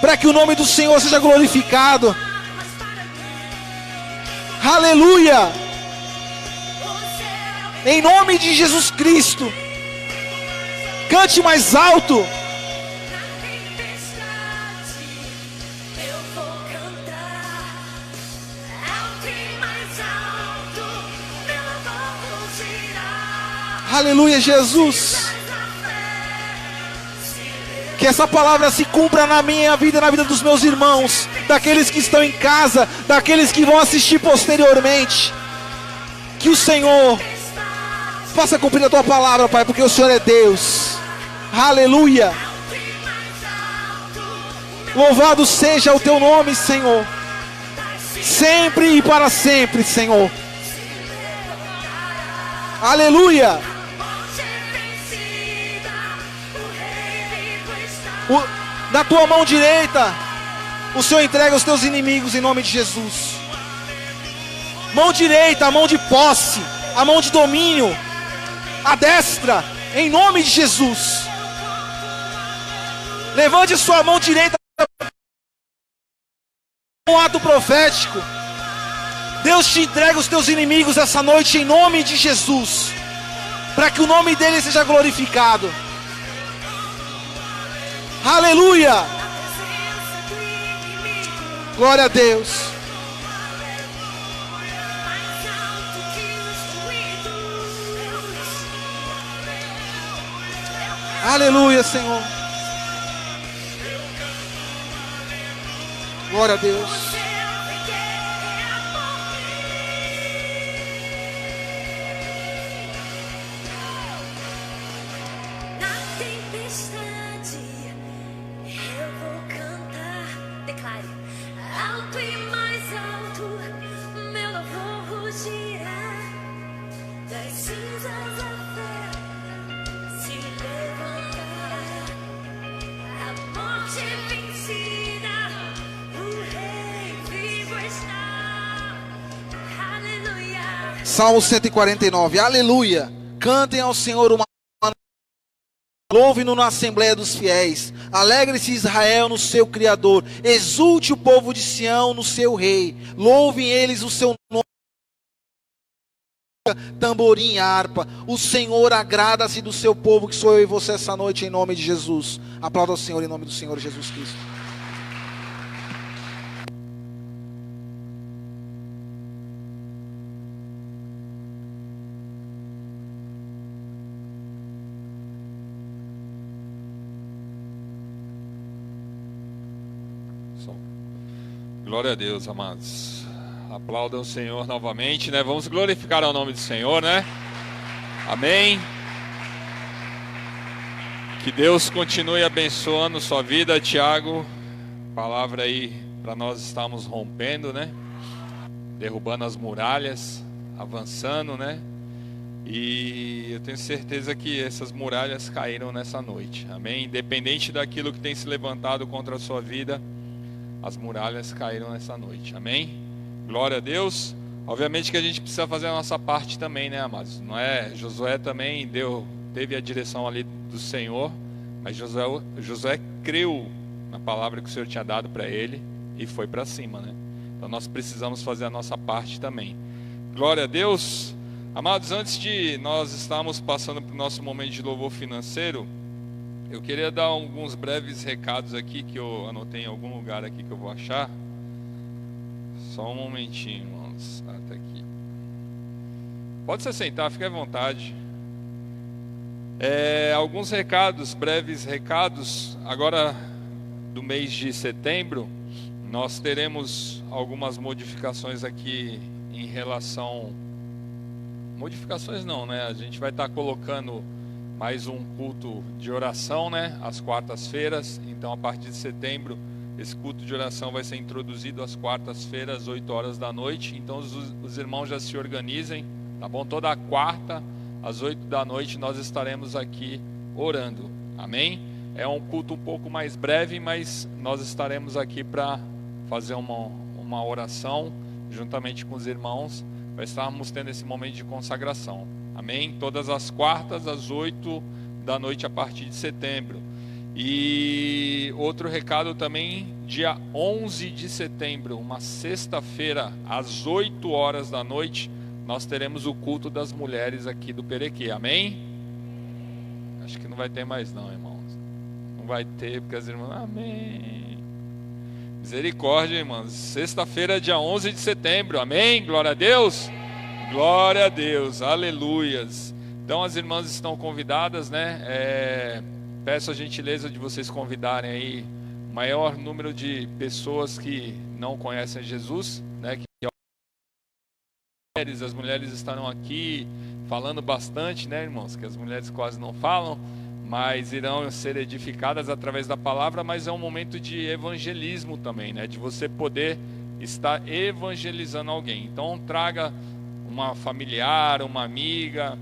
para que o nome do Senhor seja glorificado. Aleluia. Em nome de Jesus Cristo. Cante mais alto. Aleluia, Jesus. Que essa palavra se cumpra na minha vida e na vida dos meus irmãos, daqueles que estão em casa, daqueles que vão assistir posteriormente. Que o Senhor faça cumprir a tua palavra, Pai, porque o Senhor é Deus. Aleluia. Louvado seja o teu nome, Senhor. Sempre e para sempre, Senhor. Aleluia. Na tua mão direita, o Senhor entrega os teus inimigos em nome de Jesus. Mão direita, a mão de posse, a mão de domínio, a destra, em nome de Jesus. Levante sua mão direita, um ato profético. Deus te entrega os teus inimigos essa noite em nome de Jesus, para que o nome dele seja glorificado. Aleluia. Glória a Deus. Aleluia, Senhor. Glória a Deus. Salmo 149, aleluia. Cantem ao Senhor uma louve-no na Assembleia dos Fiéis. Alegre-se Israel no seu Criador. Exulte o povo de Sião no seu Rei. Louvem eles o seu nome. Tamborim e harpa. O Senhor agrada-se do seu povo, que sou eu e você essa noite, em nome de Jesus. Aplauda ao Senhor em nome do Senhor Jesus Cristo. Glória a Deus, amados. Aplaudam o Senhor novamente, né? Vamos glorificar o nome do Senhor, né? Amém. Que Deus continue abençoando sua vida, Tiago. Palavra aí para nós estarmos rompendo, né? Derrubando as muralhas, avançando, né? E eu tenho certeza que essas muralhas caíram nessa noite. Amém. Independente daquilo que tem se levantado contra a sua vida, as muralhas caíram nessa noite, amém? Glória a Deus. Obviamente que a gente precisa fazer a nossa parte também, né, amados? Não é? Josué também teve a direção ali do Senhor, mas Josué creu na palavra que o Senhor tinha dado para ele e foi para cima, né? Então nós precisamos fazer a nossa parte também. Glória a Deus. Amados, antes de nós estarmos passando para o nosso momento de louvor financeiro, eu queria dar alguns breves recados aqui que eu anotei em algum lugar aqui que eu vou achar. Só um momentinho, irmãos. Até aqui. Pode se sentar, fique à vontade. Alguns recados, breves recados. Agora, do mês de setembro, nós teremos algumas modificações aqui em relação... Modificações não, né? A gente vai estar colocando mais um culto de oração, né? Às quartas-feiras. Então, a partir de setembro, esse culto de oração vai ser introduzido às quartas-feiras, às 8 horas da noite. Então, os irmãos já se organizem, tá bom? Toda quarta, às 8 da noite, nós estaremos aqui orando. Amém? É um culto um pouco mais breve, mas nós estaremos aqui para fazer uma oração juntamente com os irmãos. Estarmos tendo esse momento de consagração. Amém? Todas as quartas, às 8 da noite, a partir de setembro. E outro recado também, dia 11 de setembro, uma sexta-feira, às 8 horas da noite, nós teremos o culto das mulheres aqui do Perequê. Amém? Acho que não vai ter mais não, irmãos. Não vai ter, porque as irmãs... Amém. Misericórdia, irmãos. Sexta-feira, dia 11 de setembro. Amém? Glória a Deus. Glória a Deus. Aleluias. Então, as irmãs estão convidadas, né? Peço a gentileza de vocês convidarem aí o maior número de pessoas que não conhecem Jesus, né? As mulheres estarão aqui falando bastante, né, irmãos? Que as mulheres quase não falam, mas irão ser edificadas através da palavra, mas é um momento de evangelismo também, né? De você poder estar evangelizando alguém. Então traga uma familiar, uma amiga,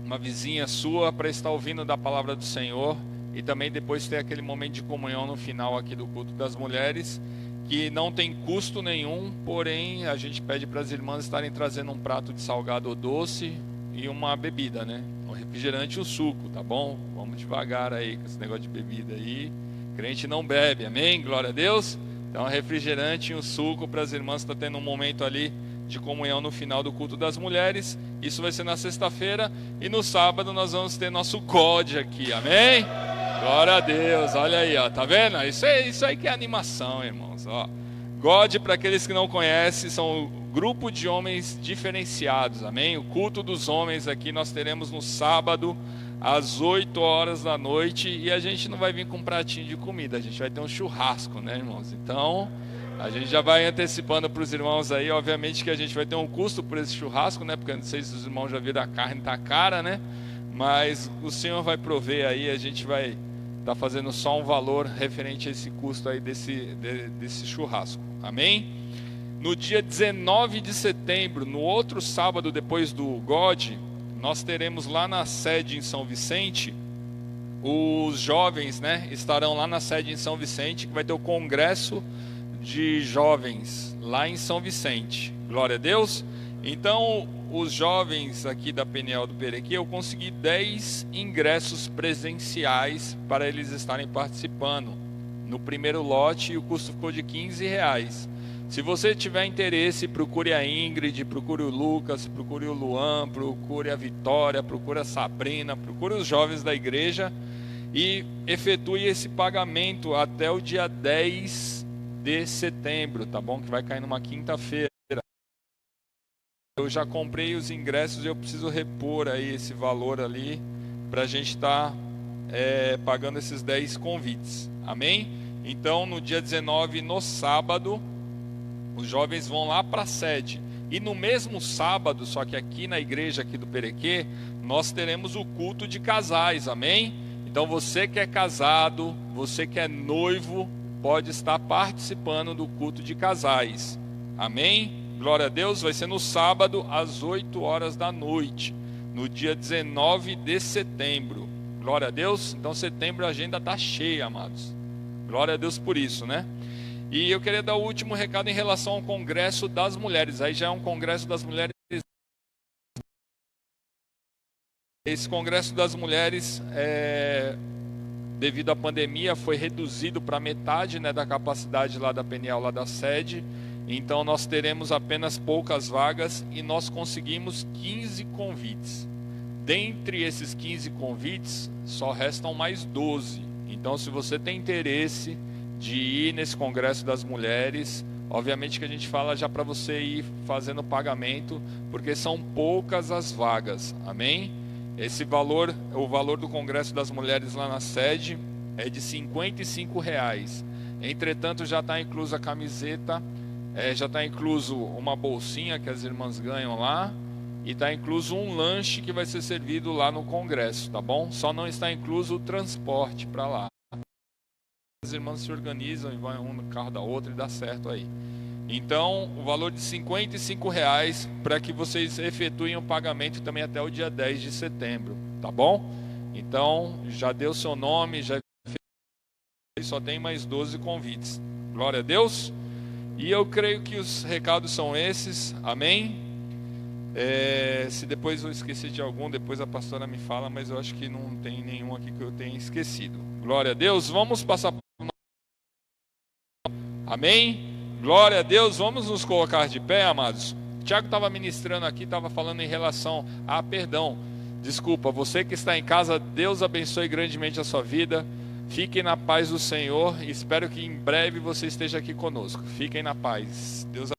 uma vizinha sua para estar ouvindo da palavra do Senhor, e também depois ter aquele momento de comunhão no final aqui do culto das mulheres, que não tem custo nenhum, porém a gente pede para as irmãs estarem trazendo um prato de salgado ou doce e uma bebida, né? Refrigerante e o suco, tá bom? Vamos devagar aí com esse negócio de bebida aí. Crente não bebe, amém? Glória a Deus. Então, refrigerante e o suco para as irmãs, está tendo um momento ali de comunhão no final do culto das mulheres. Isso vai ser na sexta-feira, e no sábado nós vamos ter nosso COD aqui, amém? Glória a Deus, olha aí, ó, tá vendo? Isso aí que é animação, irmãos, ó. God, para aqueles que não conhecem, são um grupo de homens diferenciados, amém? O culto dos homens aqui nós teremos no sábado, às 8 horas da noite, e a gente não vai vir com um pratinho de comida, a gente vai ter um churrasco, né, irmãos? Então, a gente já vai antecipando para os irmãos aí, obviamente que a gente vai ter um custo por esse churrasco, né? Porque eu não sei se os irmãos já viram, a carne tá cara, né? Mas o Senhor vai prover aí, a gente vai estar fazendo só um valor referente a esse custo aí desse churrasco. Amém? No dia 19 de setembro, no outro sábado depois do God, nós teremos lá na sede em São Vicente, os jovens, né, estarão lá na sede em São Vicente, que vai ter o congresso de jovens lá em São Vicente. Glória a Deus. Então, os jovens aqui da Peniel do Perequê, eu consegui 10 ingressos presenciais para eles estarem participando. No primeiro lote, o custo ficou de R$15. Se você tiver interesse, procure a Ingrid, procure o Lucas, procure o Luan, procure a Vitória, procure a Sabrina, procure os jovens da igreja e efetue esse pagamento até o dia 10 de setembro, tá bom? Que vai cair numa quinta-feira. Eu já comprei os ingressos e eu preciso repor aí esse valor ali para a gente estar pagando esses 10 convites. Amém? Então, no dia 19, no sábado, os jovens vão lá para a sede. E no mesmo sábado, só que aqui na igreja aqui do Perequê, nós teremos o culto de casais. Amém? Então, você que é casado, você que é noivo, pode estar participando do culto de casais. Amém? Glória a Deus, vai ser no sábado às 8 horas da noite, no dia 19 de setembro. Glória a Deus. Então setembro a agenda está cheia, amados. Glória a Deus por isso, né? E eu queria dar o último recado em relação ao Congresso das Mulheres. Aí já é um Congresso das Mulheres. Esse Congresso das Mulheres, devido à pandemia, foi reduzido para metade, né, da capacidade lá da Peniel, lá da sede. Então nós teremos apenas poucas vagas e nós conseguimos 15 convites. Dentre esses 15 convites, só restam mais 12. Então, se você tem interesse de ir nesse Congresso das Mulheres, obviamente que a gente fala já para você ir fazendo o pagamento, porque são poucas as vagas, amém? Esse valor, o valor do Congresso das Mulheres lá na sede é de R$ 55. Entretanto, já está inclusa a camiseta, já está incluso uma bolsinha que as irmãs ganham lá, e está incluso um lanche que vai ser servido lá no congresso, tá bom? Só não está incluso o transporte para lá. As irmãs se organizam e vão um no carro da outra e dá certo aí. Então, o valor de R$ 55 para que vocês efetuem o pagamento também até o dia 10 de setembro, tá bom? Então, já deu seu nome, já só tem mais 12 convites. Glória a Deus. E eu creio que os recados são esses, amém? Se depois eu esqueci de algum, depois a pastora me fala, mas eu acho que não tem nenhum aqui que eu tenha esquecido. Glória a Deus. Vamos passar. Amém? Glória a Deus. Vamos nos colocar de pé, amados. O Tiago estava ministrando aqui, estava falando em relação a perdão. Desculpa, você que está em casa, Deus abençoe grandemente a sua vida. Fiquem na paz do Senhor. Espero que em breve você esteja aqui conosco. Fiquem na paz. Deus